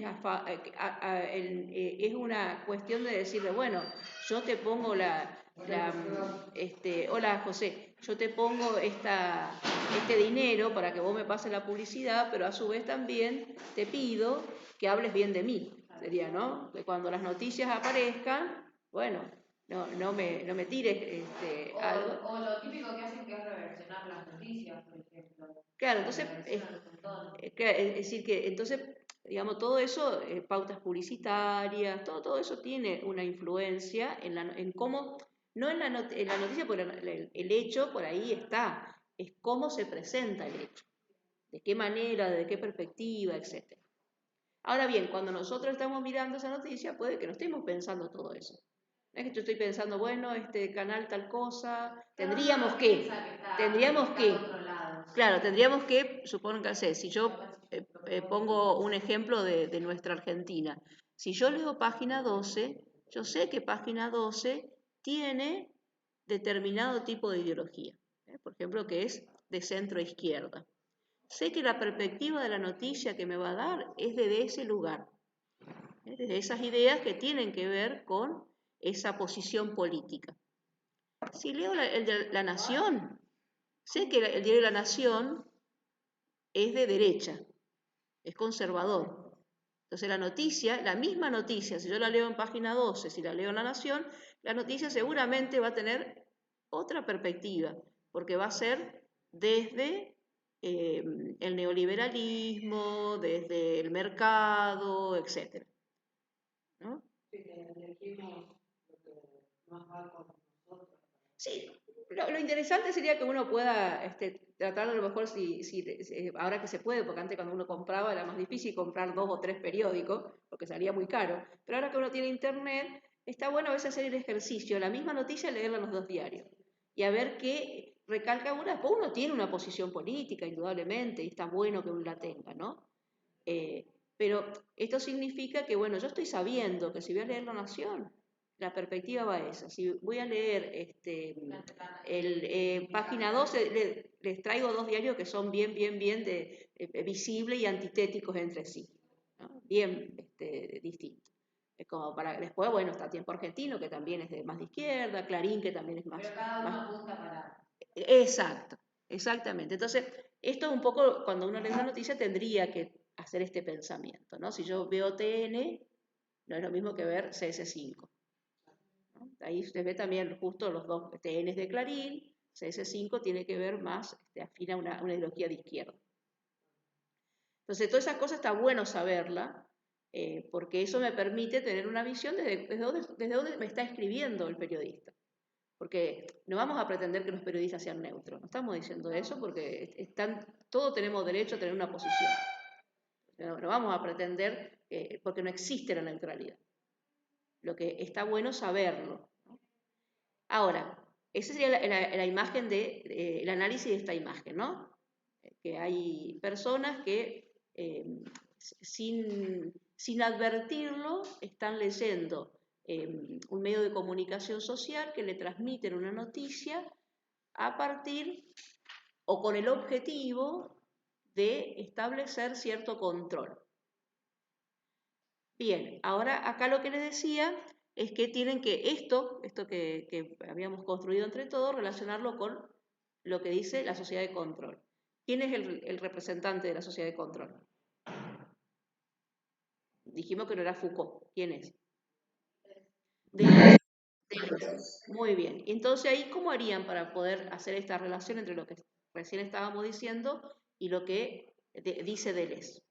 Speaker 1: una cuestión de decirle, bueno, yo te pongo hola José, yo te pongo este dinero para que vos me pases la publicidad, pero a su vez también te pido que hables bien de mí, sería, ¿no? Que cuando las noticias aparezcan, bueno, no me tires algo.
Speaker 3: O lo típico que hacen que es reversionar las noticias, por ejemplo.
Speaker 1: Claro, entonces,
Speaker 3: Reversionan un montón.
Speaker 1: es decir que entonces, digamos, todo eso, pautas publicitarias, todo eso tiene una influencia en cómo, no en la noticia, porque el hecho por ahí está, es cómo se presenta el hecho, de qué manera, de qué perspectiva, etc. Ahora bien, cuando nosotros estamos mirando esa noticia, puede que no estemos pensando todo eso. No es que yo estoy pensando, bueno, este canal tal cosa, tendríamos que, claro, tendríamos que, supongo que sé, si yo pongo un ejemplo de nuestra Argentina, si yo leo página 12, yo sé que página 12 tiene determinado tipo de ideología, por ejemplo, que es de centro izquierda. Sé que la perspectiva de la noticia que me va a dar es desde ese lugar, desde esas ideas que tienen que ver con esa posición política. Si leo el de La Nación, sé que el diario La Nación es de derecha, es conservador. Entonces la noticia, la misma noticia, si yo la leo en página 12, si la leo en La Nación, la noticia seguramente va a tener otra perspectiva, porque va a ser desde el neoliberalismo, desde el mercado, etc. ¿No?
Speaker 2: Sí, que elegimos lo que más va con nosotros.
Speaker 1: Sí, Lo interesante sería que uno pueda tratar a lo mejor, ahora que se puede, porque antes cuando uno compraba era más difícil comprar 2 o 3 periódicos, porque salía muy caro, pero ahora que uno tiene internet, está bueno a veces hacer el ejercicio, la misma noticia leerla en los 2 diarios, y a ver qué recalca una, pues uno tiene una posición política, indudablemente, y está bueno que uno la tenga, ¿no? Eh, pero esto significa que, bueno, yo estoy sabiendo que si voy a leer La Nación, la perspectiva va a esa. Si voy a leer página 12, les traigo 2 diarios que son bien visibles y antitéticos entre sí, ¿no? Bien distintos. Es como para después, bueno, está Tiempo Argentino, que también es más de izquierda, Clarín, que también es más.
Speaker 3: Pero cada uno apunta para.
Speaker 1: Exacto, exactamente. Entonces, esto es un poco, cuando uno lee una noticia, tendría que hacer este pensamiento, ¿no? Si yo veo TN, no es lo mismo que ver CS5, ¿no? Ahí usted ve también justo los 2 TNs de Clarín, CS5 tiene que ver más, afina una ideología de izquierda. Entonces, todas esas cosas está bueno saberlas, porque eso me permite tener una visión desde dónde me está escribiendo el periodista. Porque no vamos a pretender que los periodistas sean neutros, no estamos diciendo eso porque todos tenemos derecho a tener una posición. No vamos a pretender, porque no existe la neutralidad. Lo que está bueno saberlo, ¿no? Ahora, esa sería la imagen el análisis de esta imagen, ¿no? Que hay personas que sin advertirlo están leyendo un medio de comunicación social que le transmiten una noticia a partir o con el objetivo de establecer cierto control. Bien, ahora acá lo que les decía es que tienen que esto que habíamos construido entre todos, relacionarlo con lo que dice la sociedad de control. ¿Quién es el representante de la sociedad de control? Dijimos que no era Foucault. ¿Quién es? Deleuze. Muy bien. Entonces ahí, ¿cómo harían para poder hacer esta relación entre lo que recién estábamos diciendo y lo que dice Deleuze?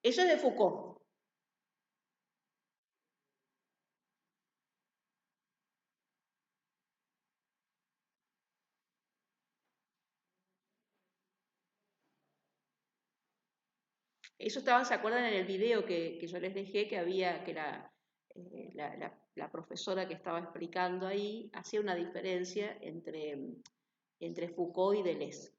Speaker 1: Eso es de Foucault. Eso estaban, ¿se acuerdan en el video que yo les dejé que había, que la profesora que estaba explicando ahí hacía una diferencia entre Foucault y Deleuze?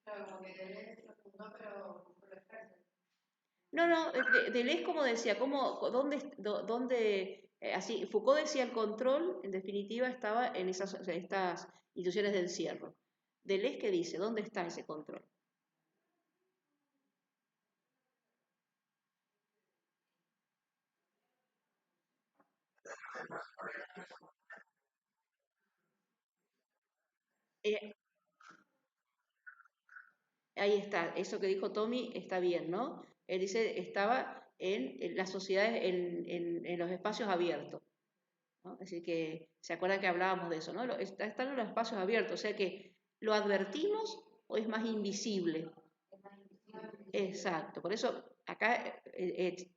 Speaker 2: Claro, como que Deleuze lo fundó, pero Foucault lo ejerce.
Speaker 1: No, Deleuze, como decía, así, Foucault decía el control, en definitiva, estaba en estas instituciones de encierro. Deleuze, ¿qué dice? ¿Dónde está ese control? Eh, Ahí está, eso que dijo Tommy está bien, ¿no? Él dice, estaba en las sociedades, en los espacios abiertos, ¿no? Es decir, que se acuerdan que hablábamos de eso, ¿no? Están en los espacios abiertos, o sea que ¿lo advertimos o es más invisible? Exacto, por eso acá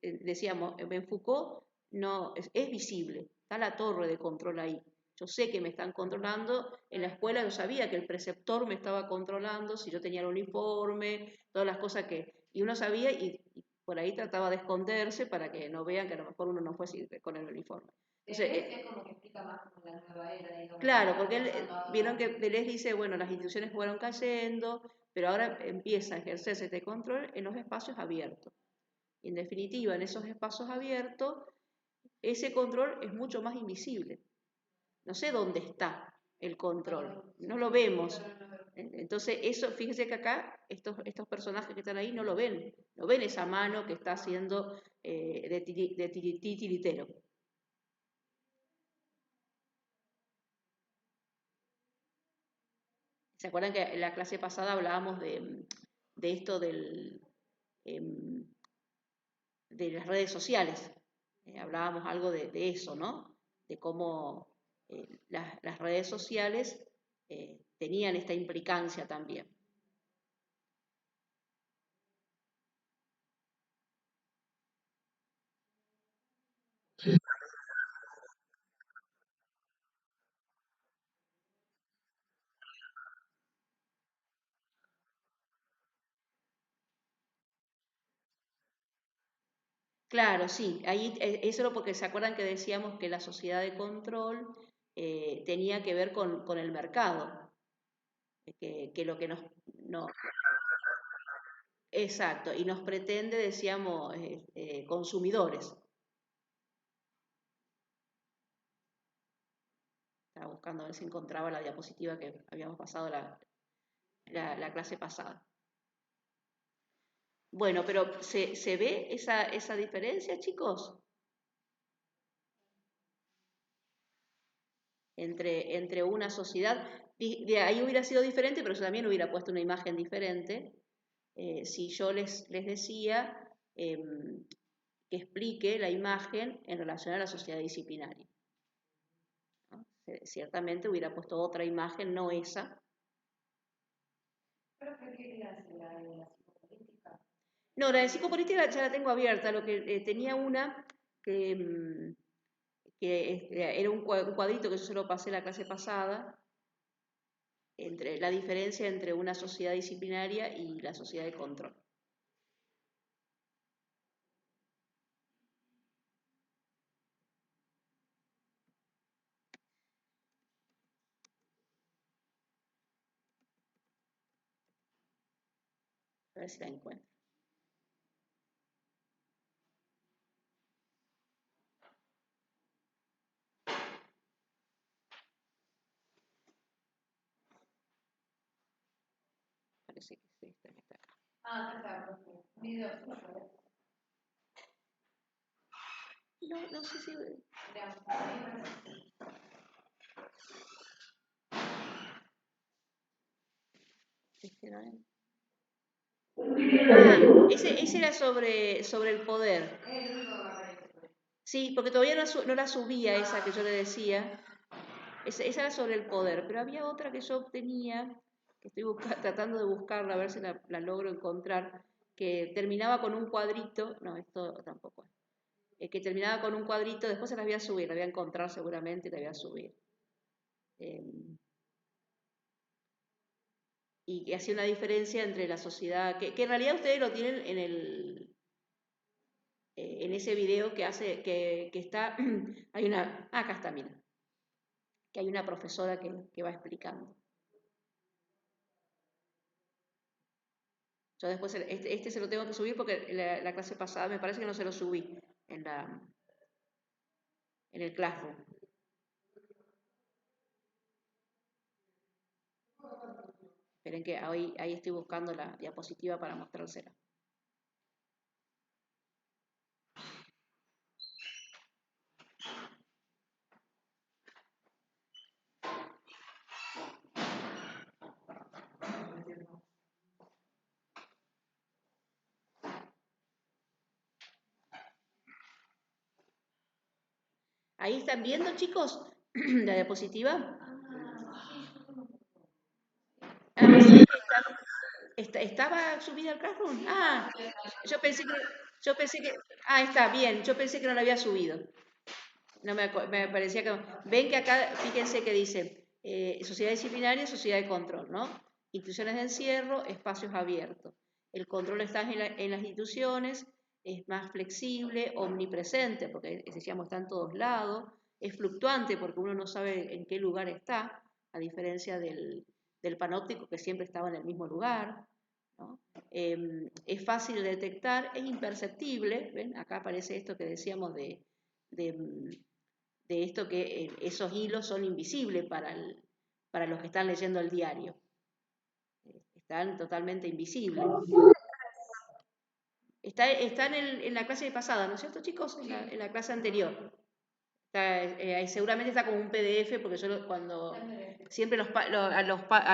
Speaker 1: decíamos, en Foucault no, es visible, está la torre de control ahí. Yo sé que me están controlando, en la escuela yo sabía que el preceptor me estaba controlando, si yo tenía el uniforme, todas las cosas y uno sabía y por ahí trataba de esconderse para que no vean que a lo mejor uno no fue así con el uniforme. Entonces,
Speaker 3: Es como que explica más como la nueva era, digamos.
Speaker 1: claro, porque vieron que Deleuze dice, bueno, las instituciones fueron cayendo, pero ahora empieza a ejercerse este control en los espacios abiertos. Y en definitiva, en esos espacios abiertos, ese control es mucho más invisible. No sé dónde está el control, no lo vemos. Entonces, eso, fíjese que acá estos personajes que están ahí no lo ven, no ven esa mano que está haciendo de titiritero. ¿Se acuerdan que en la clase pasada hablábamos de esto em, de las redes sociales? Hablábamos algo de eso, ¿no? De cómo las redes sociales tenían esta implicancia también. Claro, sí, ahí eso era porque se acuerdan que decíamos que la sociedad de control tenía que ver con el mercado, que lo que no, exacto, y nos pretende, decíamos, consumidores. Estaba buscando a ver si encontraba la diapositiva que habíamos pasado la clase pasada. Bueno, pero ¿se ve esa diferencia, chicos? Entre una sociedad, de ahí hubiera sido diferente, pero yo también hubiera puesto una imagen diferente, si yo les decía que explique la imagen en relación a la sociedad disciplinaria, ¿no? Ciertamente hubiera puesto otra imagen, no esa.
Speaker 2: ¿Pero qué querías la de la psicopolítica?
Speaker 1: No, la de psicopolítica ya la tengo abierta, lo que tenía una que, era un cuadrito que yo se lo pasé la clase pasada, entre la diferencia entre una sociedad disciplinaria y la sociedad de control. A ver si la encuentro. Parece que es esta que está acá.
Speaker 2: Ah, acá está, video suyo.
Speaker 1: No sé si...
Speaker 2: Mirá,
Speaker 1: Este no es. Ah, ese era sobre el poder. Sí, porque todavía no la subía esa que yo le decía. Esa era sobre el poder, pero había otra que yo tenía, que estoy tratando de buscarla, a ver si la logro encontrar, que terminaba con un cuadrito, no, esto tampoco es, que terminaba con un cuadrito, después se las voy a subir, la voy a encontrar seguramente y la voy a subir. Y que hacía una diferencia entre la sociedad, que en realidad ustedes lo tienen en ese video que hace, que está, hay una, acá está, mira, que hay una profesora que va explicando. Yo después, este se lo tengo que subir porque la clase pasada me parece que no se lo subí en el Classroom. Esperen que ahí estoy buscando la diapositiva para mostrársela. ¿Ahí están viendo, chicos, la diapositiva? Ah, sí, ¿estaba subida al Classroom? Ah, yo pensé que, está bien, yo pensé que no la había subido. No me parecía que... Ven que acá, fíjense que dice sociedad disciplinaria, sociedad de control, ¿no? Instituciones de encierro, espacios abiertos. El control está en las instituciones, es más flexible, omnipresente, porque decíamos está en todos lados, es fluctuante porque uno no sabe en qué lugar está, a diferencia del panóptico que siempre estaba en el mismo lugar, ¿no? Es fácil de detectar, es imperceptible, ¿ven? Acá aparece esto que decíamos de esto que esos hilos son invisibles para los que están leyendo el diario. Están totalmente invisibles. Está en la clase pasada, ¿no es cierto, chicos? En la clase anterior. Seguramente está como un PDF, porque yo cuando siempre a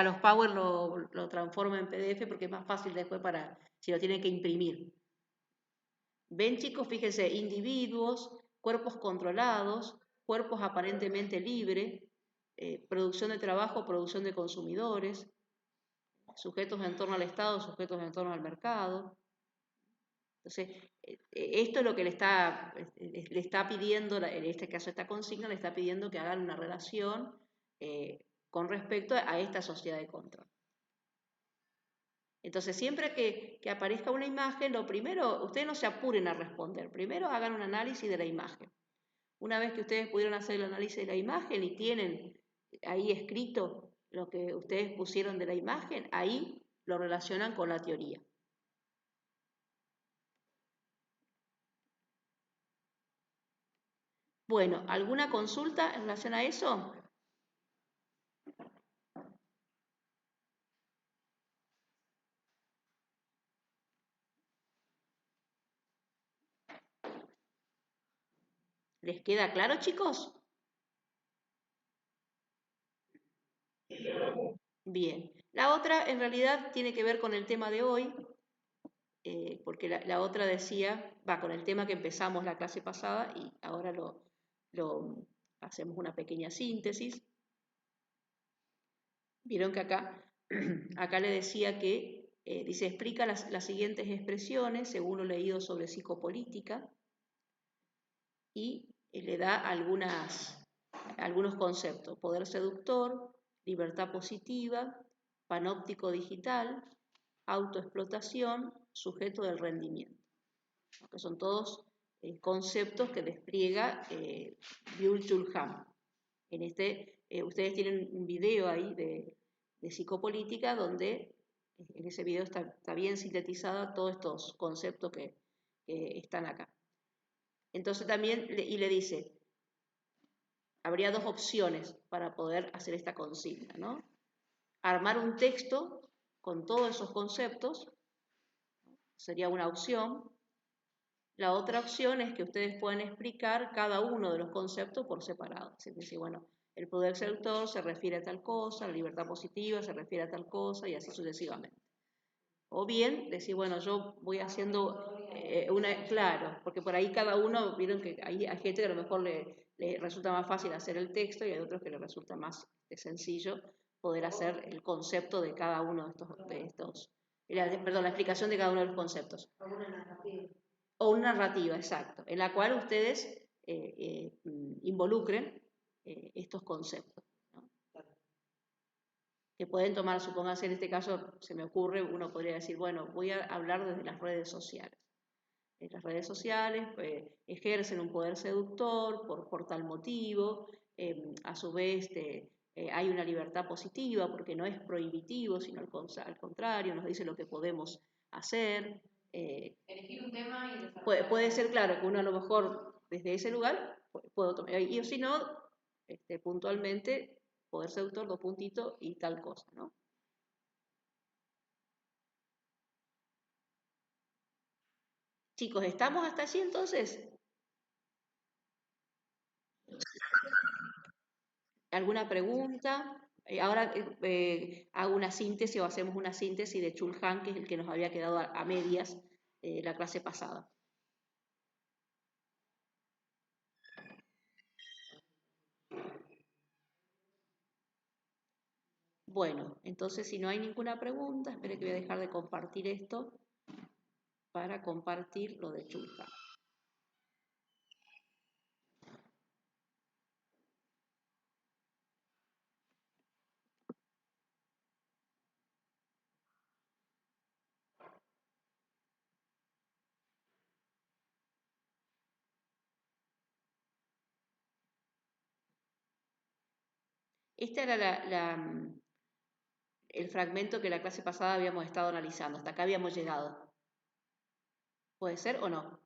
Speaker 1: los Power lo transformo en PDF porque es más fácil después para si lo tienen que imprimir. Ven, chicos, fíjense, individuos, cuerpos controlados, cuerpos aparentemente libres, producción de trabajo, producción de consumidores, sujetos en torno al Estado, sujetos en torno al mercado. Entonces, esto es lo que le está pidiendo, en este caso esta consigna, le está pidiendo que hagan una relación con respecto a esta sociedad de control. Entonces, siempre que aparezca una imagen, lo primero, ustedes no se apuren a responder, primero hagan un análisis de la imagen. Una vez que ustedes pudieron hacer el análisis de la imagen y tienen ahí escrito lo que ustedes pusieron de la imagen, ahí lo relacionan con la teoría. Bueno, ¿alguna consulta en relación a eso? ¿Les queda claro, chicos? Bien. La otra en realidad tiene que ver con el tema de hoy, porque la otra decía, va con el tema que empezamos la clase pasada y ahora lo hacemos una pequeña síntesis. Vieron que acá le decía que, dice, explica las siguientes expresiones según lo leído sobre psicopolítica y le da algunos conceptos: poder seductor, libertad positiva, panóptico digital, autoexplotación, sujeto del rendimiento, que son todos conceptos que despliega Byung-Chul Han. Ustedes tienen un video ahí de psicopolítica donde en ese video está bien sintetizada todos estos conceptos que están acá. Entonces también, y le dice, habría dos opciones para poder hacer esta consigna, ¿no? Armar un texto con todos esos conceptos sería una opción. La otra opción es que ustedes puedan explicar cada uno de los conceptos por separado. Es decir, bueno, el poder seductor se refiere a tal cosa, la libertad positiva se refiere a tal cosa y así sucesivamente. O bien decir, bueno, yo voy haciendo claro, porque por ahí cada uno, vieron que hay gente que a lo mejor le resulta más fácil hacer el texto y hay otros que le resulta más sencillo poder hacer el concepto de cada uno de estos perdón, la explicación de cada uno de los conceptos. O una narrativa, exacto, en la cual ustedes involucren estos conceptos, ¿no? Que pueden tomar, supónganse en este caso, se me ocurre, uno podría decir, bueno, voy a hablar desde las redes sociales. Las redes sociales ejercen un poder seductor por tal motivo, a su vez hay una libertad positiva porque no es prohibitivo, sino al contrario, nos dice lo que podemos hacer.
Speaker 3: Elegir un tema y
Speaker 1: puede ser, claro, que uno a lo mejor desde ese lugar puedo tomar, y si no, puntualmente, poder seductor, dos puntitos y tal cosa, ¿no? Chicos, ¿estamos hasta allí entonces? ¿Alguna pregunta? Ahora hago una síntesis o hacemos una síntesis de Chul Han, que es el que nos había quedado a medias la clase pasada. Bueno, entonces si no hay ninguna pregunta, espere que voy a dejar de compartir esto para compartir lo de Chul Han. Este era el fragmento que la clase pasada habíamos estado analizando. Hasta acá habíamos llegado. ¿Puede ser o no?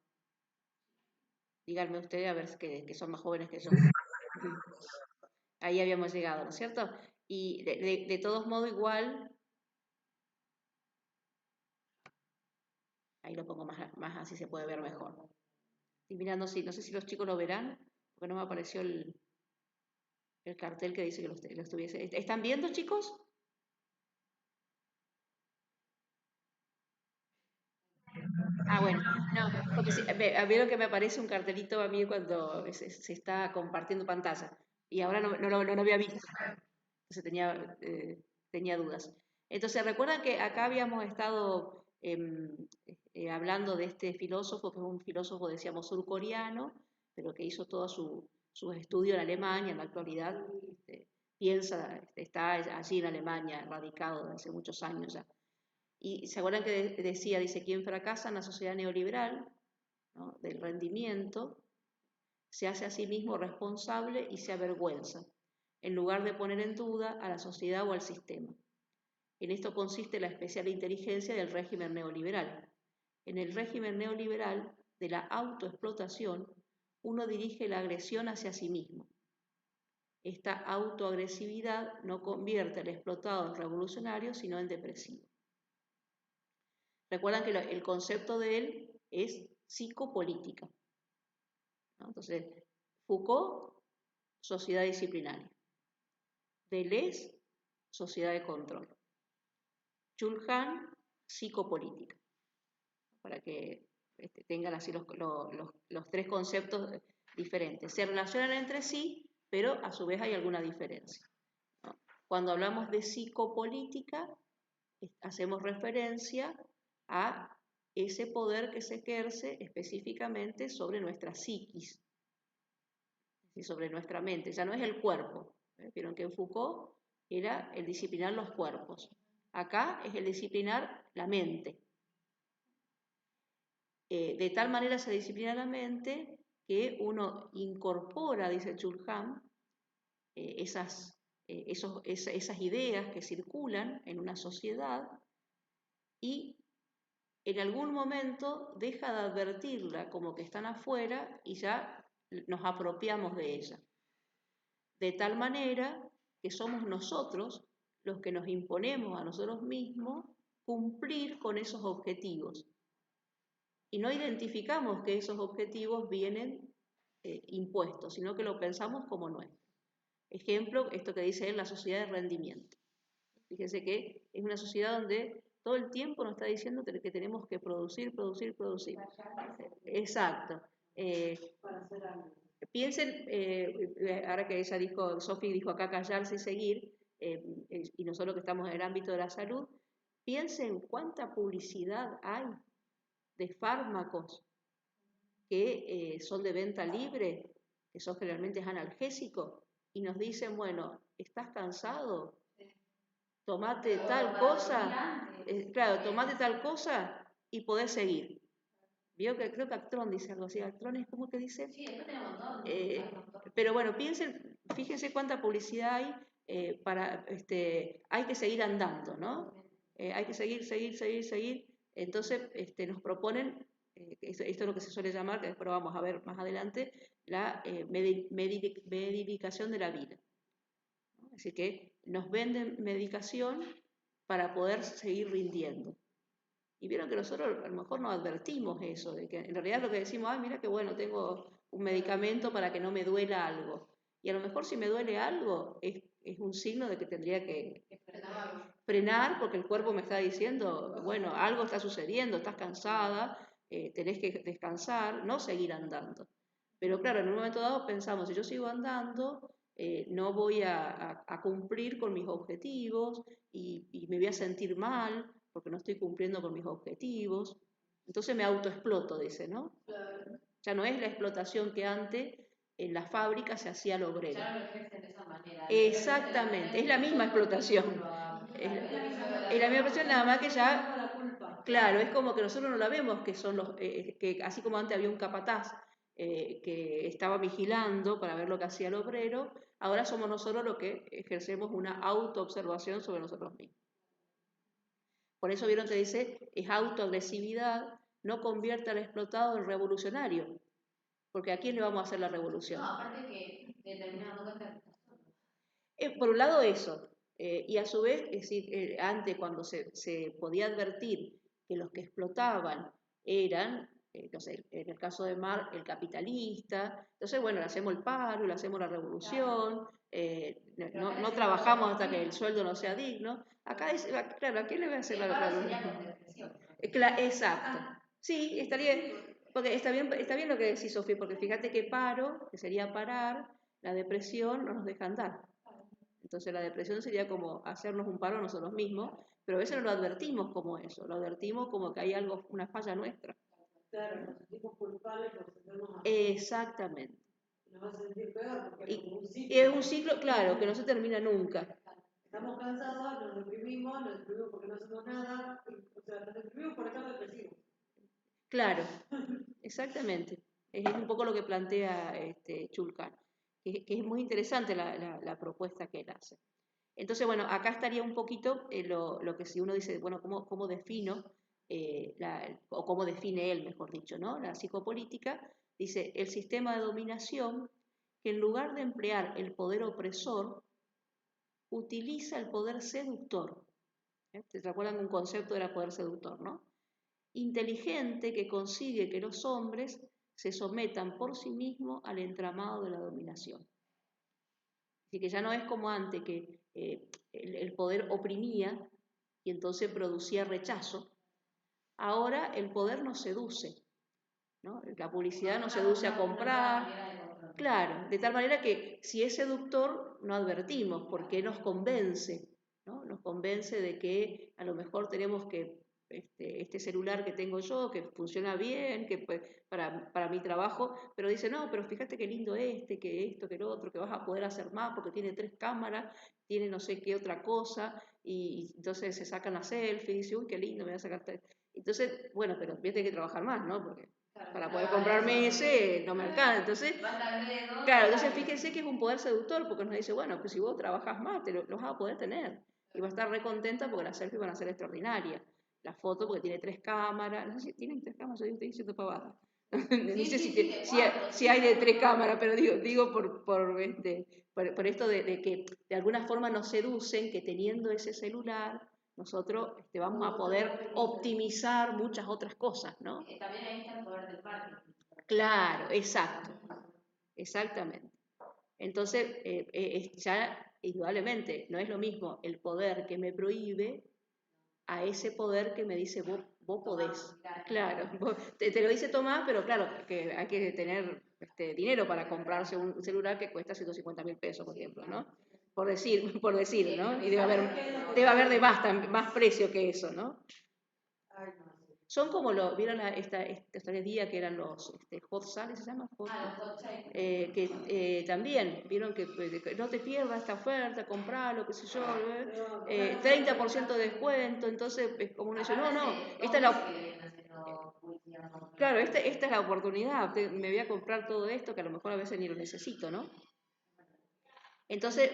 Speaker 1: Díganme ustedes, a ver que son más jóvenes que yo. Ahí habíamos llegado, ¿no es cierto? Y de todos modos igual, ahí lo pongo más así se puede ver mejor. Estoy mirando, no sé si los chicos lo verán, porque no me apareció el cartel que dice que lo estuviese. ¿Están viendo, chicos? Ah, bueno, no, porque vieron que me aparece un cartelito a mí cuando se está compartiendo pantalla. y ahora no lo había visto, entonces tenía dudas. Entonces, recuerdan que acá habíamos estado hablando de este filósofo, que es un filósofo, decíamos, surcoreano, pero que hizo todo su estudio en Alemania, en la actualidad está allí en Alemania, radicado desde hace muchos años ya. Y se acuerdan que dice, quien fracasa en la sociedad neoliberal, ¿no?, del rendimiento, se hace a sí mismo responsable y se avergüenza, en lugar de poner en duda a la sociedad o al sistema. En esto consiste la especial inteligencia del régimen neoliberal. En el régimen neoliberal de la autoexplotación, uno dirige la agresión hacia sí mismo. Esta autoagresividad no convierte al explotado en revolucionario, sino en depresivo. Recuerdan que el concepto de él es psicopolítica, ¿no? Entonces, Foucault, sociedad disciplinaria. Deleuze, sociedad de control. Jules Hahn, psicopolítica. Para que tengan así los tres conceptos diferentes. Se relacionan entre sí, pero a su vez hay alguna diferencia, ¿no? Cuando hablamos de psicopolítica, hacemos referencia a ese poder que se ejerce específicamente sobre nuestra psiquis, y sobre nuestra mente. Ya no es el cuerpo. Vieron que en Foucault era el disciplinar los cuerpos. Acá es el disciplinar la mente. De tal manera se disciplina la mente que uno incorpora, dice Jules Hahn, esas ideas que circulan en una sociedad y en algún momento deja de advertirla como que están afuera y ya nos apropiamos de ella. De tal manera que somos nosotros los que nos imponemos a nosotros mismos cumplir con esos objetivos. Y no identificamos que esos objetivos vienen impuestos, sino que lo pensamos como nuestro. Ejemplo, esto que dice él, la sociedad de rendimiento. Fíjense que es una sociedad donde todo el tiempo nos está diciendo que tenemos que producir. Exacto. Piensen, ahora que ella dijo, Sofi dijo acá callarse y seguir, y nosotros que estamos en el ámbito de la salud, piensen cuánta publicidad hay de fármacos que son de venta libre, que son generalmente analgésicos, y nos dicen, bueno, ¿estás cansado? Tomate tal cosa, tomate tal cosa y podés seguir. Vio que creo que Actron dice algo así. Actron es como que dice.
Speaker 3: Sí, después tenemos un montón.
Speaker 1: Pero bueno, fíjense cuánta publicidad hay hay que seguir andando, ¿no? Hay que seguir. Entonces nos proponen, esto es lo que se suele llamar, que después vamos a ver más adelante, la medicación de la vida, ¿no? Es decir, que nos venden medicación para poder seguir rindiendo. Y vieron que nosotros a lo mejor no advertimos eso, de que en realidad lo que decimos, ay, mira qué bueno, tengo un medicamento para que no me duela algo. Y a lo mejor si me duele algo es un signo de que tendría que frenar porque el cuerpo me está diciendo, bueno, algo está sucediendo, estás cansada, tenés que descansar, no seguir andando. Pero claro, en un momento dado pensamos, si yo sigo andando, no voy a cumplir con mis objetivos y me voy a sentir mal porque no estoy cumpliendo con mis objetivos. Entonces me autoexploto, dice, ¿no?
Speaker 2: Claro.
Speaker 1: Ya no es la explotación que antes en la fábrica se hacía al obrero.
Speaker 3: Ya no lo ejercen de esa manera.
Speaker 1: Exactamente, es la misma explotación. Es la misma explotación, nada más que ya, claro, es como que nosotros no la vemos, que son que así como antes había un capataz que estaba vigilando para ver lo que hacía el obrero, ahora somos nosotros los que ejercemos una autoobservación sobre nosotros mismos. Por eso vieron que dice, es autoagresividad, no convierte al explotado en revolucionario, porque ¿a quién le vamos a hacer la revolución?
Speaker 3: No, aparte que determinado momento.
Speaker 1: Por un lado eso, y a su vez, es decir, antes cuando se podía advertir que los que explotaban eran, no sé, en el caso de Marx, el capitalista, entonces bueno, le hacemos el paro, le hacemos la revolución, no trabajamos hasta que el sueldo no sea digno. Acá es, claro, ¿a quién le voy a hacer la revolución? Exacto. Sí, estaría, porque está bien lo que decís, Sofía, porque fíjate que paro, que sería parar, la depresión no nos deja andar. Entonces la depresión sería como hacernos un paro a nosotros mismos, pero a veces no lo advertimos como eso, lo advertimos como que hay algo, una falla nuestra.
Speaker 2: Claro, nos sentimos culpables por sentirnos así.
Speaker 1: Exactamente.
Speaker 2: Nos va a sentir peor porque es como un
Speaker 1: Y
Speaker 2: ciclo.
Speaker 1: es un ciclo, claro, que no se termina nunca.
Speaker 2: Estamos cansados, nos deprimimos porque no hacemos nada, o sea, nos deprimimos por estar depresivos.
Speaker 1: Claro, exactamente. Es un poco lo que plantea Chulkan, que es muy interesante la propuesta que él hace. Entonces, bueno, acá estaría un poquito lo que si uno dice, bueno, ¿cómo defino, o cómo define él, mejor dicho, ¿no? La psicopolítica, dice, el sistema de dominación que en lugar de emplear el poder opresor, utiliza el poder seductor. ¿Se recuerdan un concepto era poder seductor, no? Inteligente que consigue que los hombres se sometan por sí mismos al entramado de la dominación. Así que ya no es como antes que el poder oprimía y entonces producía rechazo. Ahora el poder nos seduce, ¿no? La publicidad nos seduce a comprar. Claro, de tal manera que si es seductor no advertimos porque nos convence, ¿no? Nos convence de que a lo mejor tenemos que este celular que tengo yo, que funciona bien, que para mi trabajo, pero dice, no, pero fíjate qué lindo que esto, que lo otro, que vas a poder hacer más porque tiene 3 cámaras, tiene no sé qué otra cosa, y entonces se sacan la selfie y dice, uy, qué lindo, me voy a sacar. Entonces, bueno, pero voy a tener que trabajar más, ¿no? Porque para poder comprarme ese no me alcanza. Entonces, claro, entonces fíjense que es un poder seductor porque nos dice, bueno, pues si vos trabajás más, los vas a poder tener. Y va a estar re contenta porque las selfies van a ser extraordinarias. La foto porque tiene 3 cámaras. No sé si tienen 3 cámaras, yo estoy diciendo pavada. No sé si hay de 3 cámaras, pero digo por esto de que de alguna forma nos seducen que teniendo ese celular nosotros vamos a poder optimizar muchas otras cosas, ¿no?
Speaker 3: También ahí está el poder del marketing.
Speaker 1: Claro, exacto, exactamente. Entonces, ya indudablemente no es lo mismo el poder que me prohíbe a ese poder que me dice vos podés. Claro, te lo dice Tomás, pero claro, que hay que tener dinero para comprarse un celular que cuesta 150.000 pesos, por ejemplo, ¿no? Por decir, ¿no? Y debe haber de más precio que eso, ¿no? Son como ¿vieron estos días que eran los hot sales, se llama? Que también, vieron que no te pierdas esta oferta, compralo, qué sé yo, 30% de descuento, entonces es como uno dice, no, esta es claro, esta es la oportunidad, me voy a comprar todo esto que a lo mejor a veces ni lo necesito, ¿no? Entonces,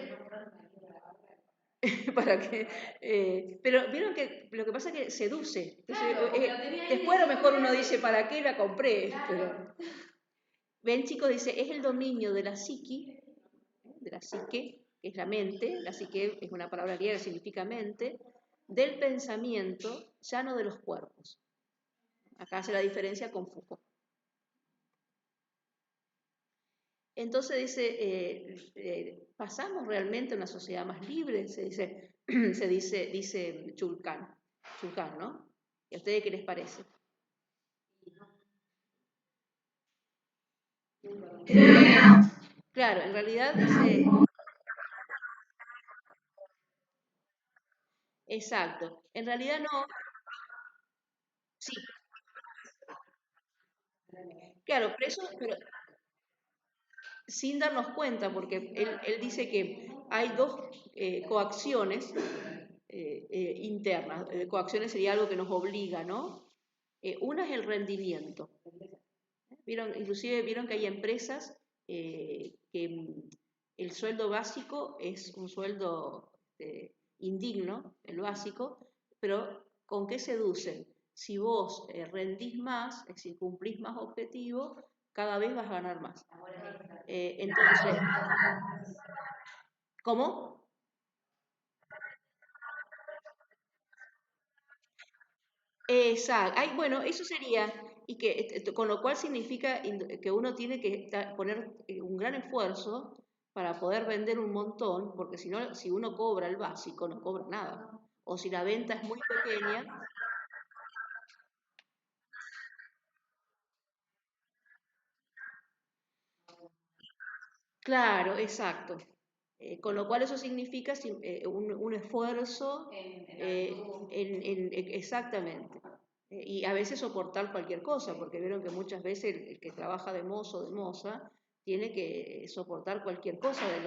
Speaker 1: para que, pero vieron que lo que pasa es que seduce. Entonces, después a lo mejor uno dice, ¿para qué la compré? Pero, ven chicos, dice, es el dominio de la psique, que es la mente, la psique es una palabra griega que significa mente, del pensamiento, ya no de los cuerpos. Acá hace la diferencia con Foucault. Entonces ¿pasamos realmente a una sociedad más libre? Dice Chulkan, ¿no? ¿Y a ustedes qué les parece? Claro, en realidad dice... Exacto, en realidad no... Sí, claro, pero sin darnos cuenta, porque él dice que hay dos coacciones internas. Coacciones sería algo que nos obliga, ¿no? Una es el rendimiento. Inclusive vieron que hay empresas que el sueldo básico es un sueldo indigno, el básico, pero ¿con qué seducen? Si vos rendís más, es decir, cumplís más objetivos, cada vez vas a ganar más. Entonces, ¿cómo? Exacto. Bueno, eso sería, y que con lo cual significa que uno tiene que poner un gran esfuerzo para poder vender un montón, porque si no, si uno cobra el básico, no cobra nada. O si la venta es muy pequeña, Claro, exacto. Con lo cual eso significa un esfuerzo exactamente. Y a veces soportar cualquier cosa, porque vieron que muchas veces el que trabaja de mozo o de moza tiene que soportar cualquier cosa de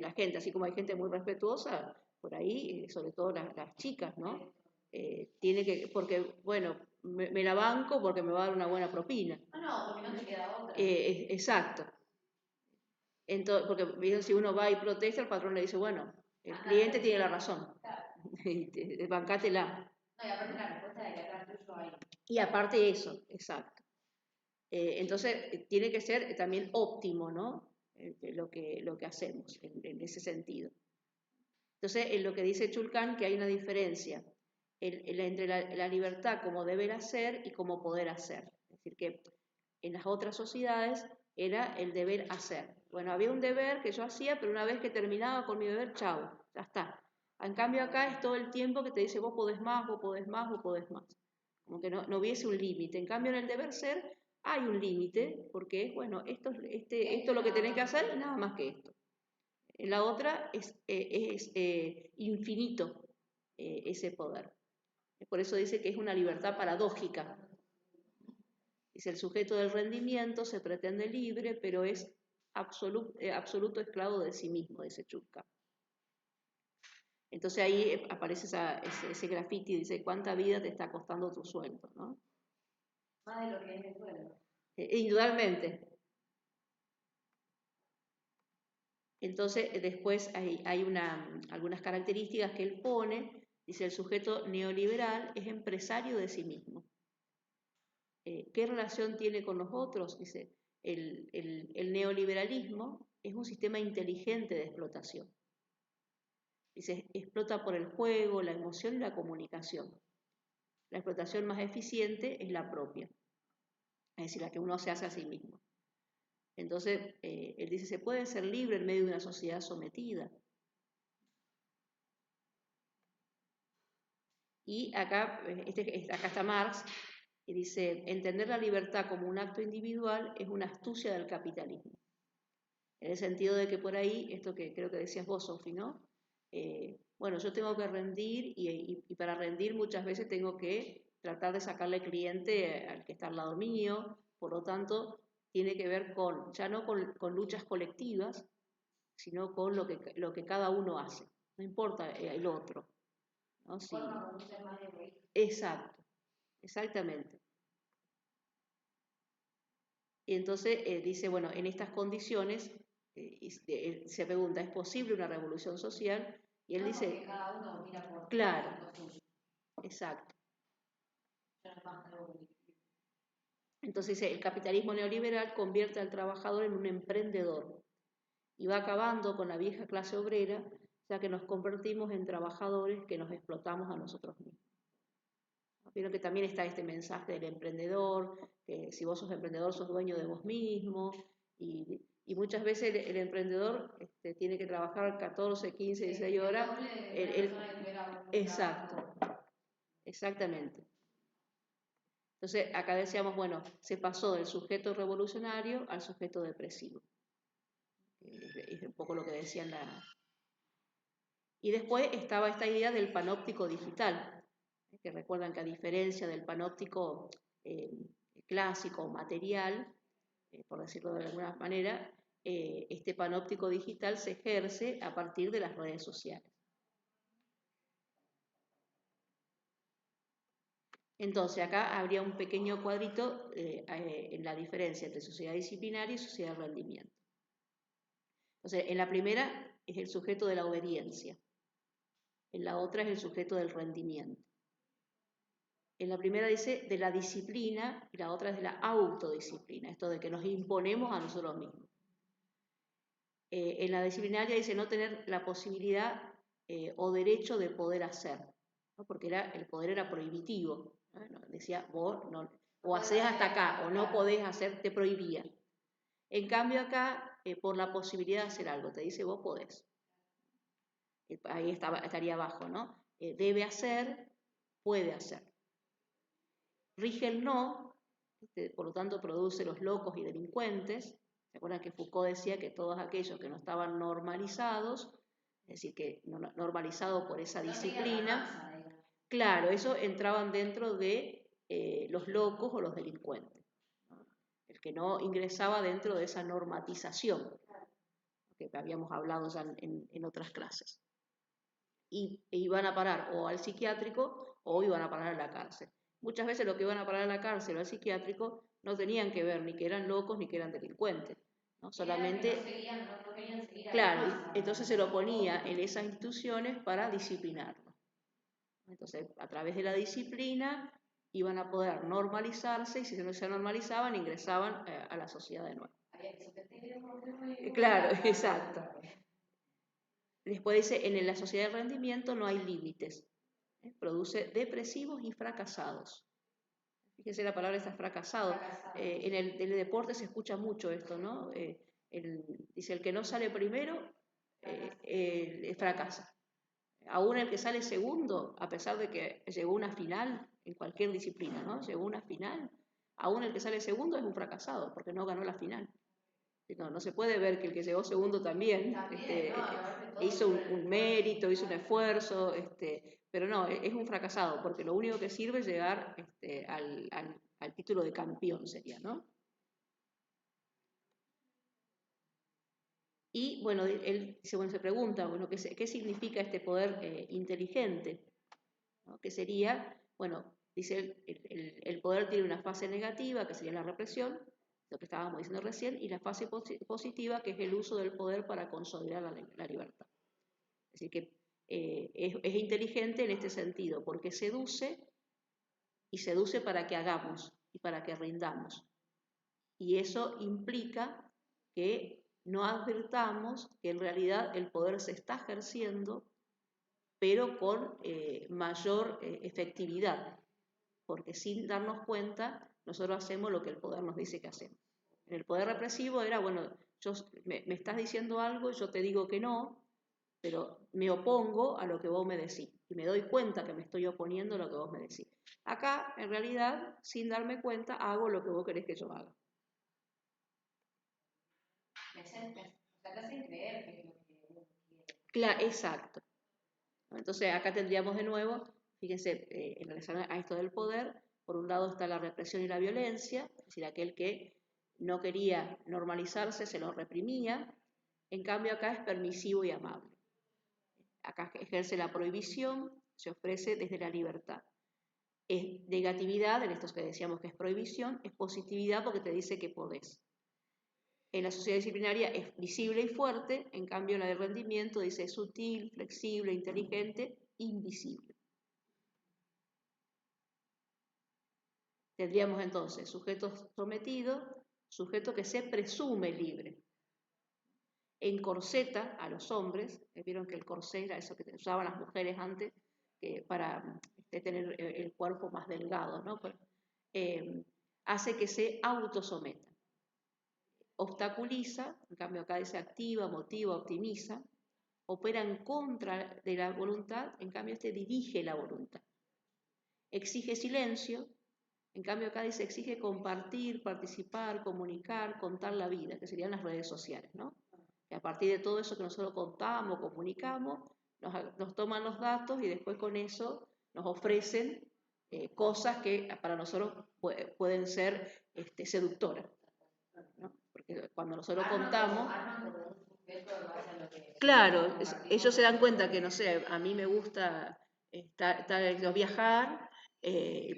Speaker 1: la gente, así como hay gente muy respetuosa, por ahí, sobre todo las chicas, ¿no? Tiene que, porque, bueno, me la banco porque me va a dar una buena propina.
Speaker 3: No, porque no te queda otra.
Speaker 1: Exacto. Entonces, porque si uno va y protesta, el patrón le dice, bueno, el cliente tiene la razón, bancátela.
Speaker 3: No, y aparte la respuesta de que atrás tuyo hay.
Speaker 1: Y aparte eso, exacto. Entonces, tiene que ser también óptimo, ¿no? Lo que hacemos en ese sentido. Entonces, en lo que dice Chulcán, que hay una diferencia entre la libertad como deber hacer y como poder hacer. Es decir, que en las otras sociedades era el deber hacer. Bueno, había un deber que yo hacía, pero una vez que terminaba con mi deber, chao, ya está. En cambio acá es todo el tiempo que te dice vos podés más, vos podés más, vos podés más. Como que no hubiese un límite. En cambio en el deber ser hay un límite, porque es, bueno, esto es lo que tenés que hacer y nada más que esto. En la otra es infinito ese poder. Por eso dice que es una libertad paradójica. Dice, el sujeto del rendimiento se pretende libre, pero es absoluto esclavo de sí mismo, dice Chulca. Entonces ahí aparece ese graffiti, dice, ¿cuánta vida te está costando tu sueldo? ¿No?
Speaker 3: Más de lo que es el sueldo.
Speaker 1: Indudablemente. Entonces después hay algunas características que él pone, dice, el sujeto neoliberal es empresario de sí mismo. ¿Qué relación tiene con los otros? Dice, el neoliberalismo es un sistema inteligente de explotación. Dice, explota por el juego, la emoción y la comunicación. La explotación más eficiente es la propia, es decir, la que uno se hace a sí mismo. Entonces, él dice, se puede ser libre en medio de una sociedad sometida. Y acá, acá está Marx, y dice, entender la libertad como un acto individual es una astucia del capitalismo. En el sentido de que por ahí, esto que creo que decías vos, Sofi, ¿no? Bueno, yo tengo que rendir y para rendir muchas veces tengo que tratar de sacarle cliente al que está al lado mío, por lo tanto, tiene que ver ya no con luchas colectivas, sino con lo que cada uno hace, no importa el otro. ¿No? Sí. Exacto, exactamente. Y entonces dice, bueno, en estas condiciones se pregunta, ¿es posible una revolución social? Y él dice,
Speaker 3: que cada uno mira por
Speaker 1: claro, exacto. Entonces dice, el capitalismo neoliberal convierte al trabajador en un emprendedor y va acabando con la vieja clase obrera, ya que nos convertimos en trabajadores que nos explotamos a nosotros mismos. Pero que también está este mensaje del emprendedor, que si vos sos emprendedor sos dueño de vos mismo, y muchas veces el emprendedor tiene que trabajar 14, 15, 16 horas. Exacto, exactamente. Entonces acá decíamos, bueno, se pasó del sujeto revolucionario al sujeto depresivo. Es un poco lo que decían Y después estaba esta idea del panóptico digital, que recuerdan que a diferencia del panóptico clásico o material, por decirlo de alguna manera, este panóptico digital se ejerce a partir de las redes sociales. Entonces acá habría un pequeño cuadrito en la diferencia entre sociedad disciplinaria y sociedad de rendimiento. Entonces, en la primera es el sujeto de la obediencia, en la otra es el sujeto del rendimiento. En la primera dice de la disciplina y la otra es de la autodisciplina, esto de que nos imponemos a nosotros mismos. En la disciplinaria dice no tener la posibilidad o derecho de poder hacer, ¿no? Porque el poder era prohibitivo, ¿no? Decía vos no, o hacés hasta acá o no podés hacer, te prohibía. En cambio acá, por la posibilidad de hacer algo, te dice vos podés. Ahí estaría abajo, ¿no? Debe hacer, puede hacer. Rige el no, por lo tanto produce los locos y delincuentes, ¿Se acuerdan que Foucault decía que todos aquellos que no estaban normalizados, es decir, que normalizados por esa disciplina, claro, eso entraban dentro de los locos o los delincuentes, ¿no? El que no ingresaba dentro de esa normatización que habíamos hablado ya en otras clases. Y iban a parar o al psiquiátrico o iban a parar a la cárcel. Muchas veces los que iban a parar a la cárcel o al psiquiátrico no tenían que ver ni que eran locos ni que eran delincuentes, ¿no? Solamente,
Speaker 3: no querían seguir
Speaker 1: claro, entonces se lo ponía en esas instituciones para disciplinarlo. Entonces, a través de la disciplina iban a poder normalizarse y si no se normalizaban, ingresaban a la sociedad de nuevo. Claro, exacto. Después dice, en la sociedad de rendimiento no hay límites. Produce depresivos y fracasados. Fíjense la palabra está fracasado. En el deporte se escucha mucho esto, ¿no? Dice, el que no sale primero fracasa. Aún el que sale segundo, a pesar de que llegó a una final en cualquier disciplina, ¿no? Llegó a una final, aún el que sale segundo es un fracasado porque no ganó la final. No se puede ver que el que llegó segundo también hizo un mérito, hizo un esfuerzo, pero no, es un fracasado, porque lo único que sirve es llegar al título de campeón, sería, ¿no? Y bueno, él se pregunta, bueno, ¿qué significa este poder inteligente? ¿No? Que sería, bueno, dice el poder tiene una fase negativa, que sería la represión, lo que estábamos diciendo recién, y la fase positiva, que es el uso del poder para consolidar la libertad. Es decir, que es inteligente en este sentido, porque seduce, y seduce para que hagamos y para que rindamos. Y eso implica que no advirtamos que en realidad el poder se está ejerciendo, pero con mayor efectividad, porque sin darnos cuenta nosotros hacemos lo que el poder nos dice que hacemos. En el poder represivo era, bueno, me estás diciendo algo y yo te digo que no, pero me opongo a lo que vos me decís y me doy cuenta que me estoy oponiendo a lo que vos me decís. Acá, en realidad, sin darme cuenta, hago lo que vos querés que yo haga.
Speaker 3: Te hacen creer que es lo que uno quiere.
Speaker 1: Claro, exacto. Entonces, acá tendríamos de nuevo, fíjense, en relación a esto del poder, por un lado está la represión y la violencia, es decir, aquel que no quería normalizarse se lo reprimía, en cambio acá es permisivo y amable. Acá ejerce la prohibición, se ofrece desde la libertad. Es negatividad, en estos que decíamos que es prohibición, es positividad porque te dice que podés. En la sociedad disciplinaria es visible y fuerte, en cambio en la de rendimiento dice sutil, flexible, inteligente, invisible. Tendríamos entonces sujeto sometido, sujeto que se presume libre. Encorseta a los hombres, vieron que el corsé era eso que usaban las mujeres antes para tener el cuerpo más delgado, ¿no? Hace que se autosometa. Obstaculiza, en cambio acá dice activa, motiva, optimiza, opera en contra de la voluntad, en cambio dirige la voluntad. Exige silencio, en cambio acá dice exige compartir, participar, comunicar, contar la vida, que serían las redes sociales, ¿no? Que a partir de todo eso que nosotros contamos, comunicamos, nos toman los datos y después con eso nos ofrecen cosas que para nosotros pueden ser seductoras, ¿no? Porque cuando nosotros contamos... Claro, ellos se dan cuenta que, no sé, a mí me gusta viajar,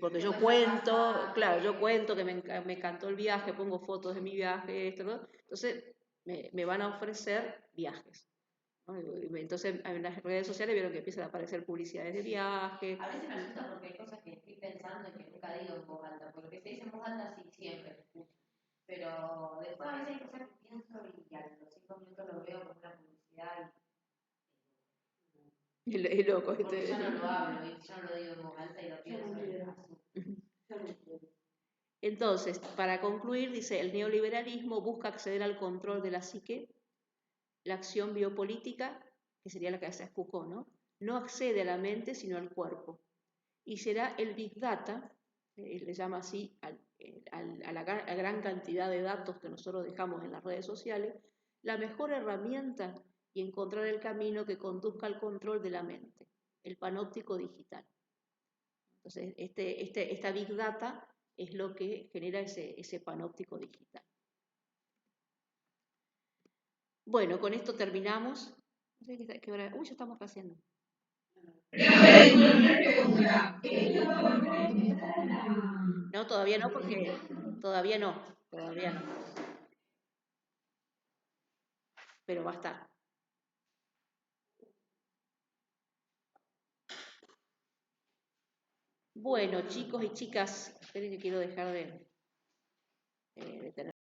Speaker 1: porque yo cuento, claro, yo cuento que me encantó el viaje, pongo fotos de mi viaje, esto, ¿no? Entonces me van a ofrecer viajes, ¿no? Entonces en las redes sociales vieron que empiezan a aparecer publicidades de viajes.
Speaker 3: A veces me asusta porque hay cosas que estoy pensando y que nunca digo en voz alta, porque se dice en voz alta sí siempre, pero después a veces hay cosas que pienso y a los 5 minutos lo veo como una publicidad y
Speaker 1: es loco.
Speaker 3: Porque ya no lo hablo, y ya no lo digo en voz alta y lo pienso.
Speaker 1: Entonces, para concluir, dice, el neoliberalismo busca acceder al control de la psique, la acción biopolítica, que sería la que hace Foucault, ¿no? No accede a la mente sino al cuerpo. Y será el Big Data le llama así a la gran cantidad de datos que nosotros dejamos en las redes sociales, la mejor herramienta y encontrar el camino que conduzca al control de la mente, el panóptico digital. Entonces, esta Big Data es lo que genera ese panóptico digital. Bueno, con esto terminamos. No sé qué hora. Uy, ya estamos haciendo. No, todavía no, porque todavía no. Pero va a estar. Bueno, chicos y chicas, esperen que quiero dejar de tener.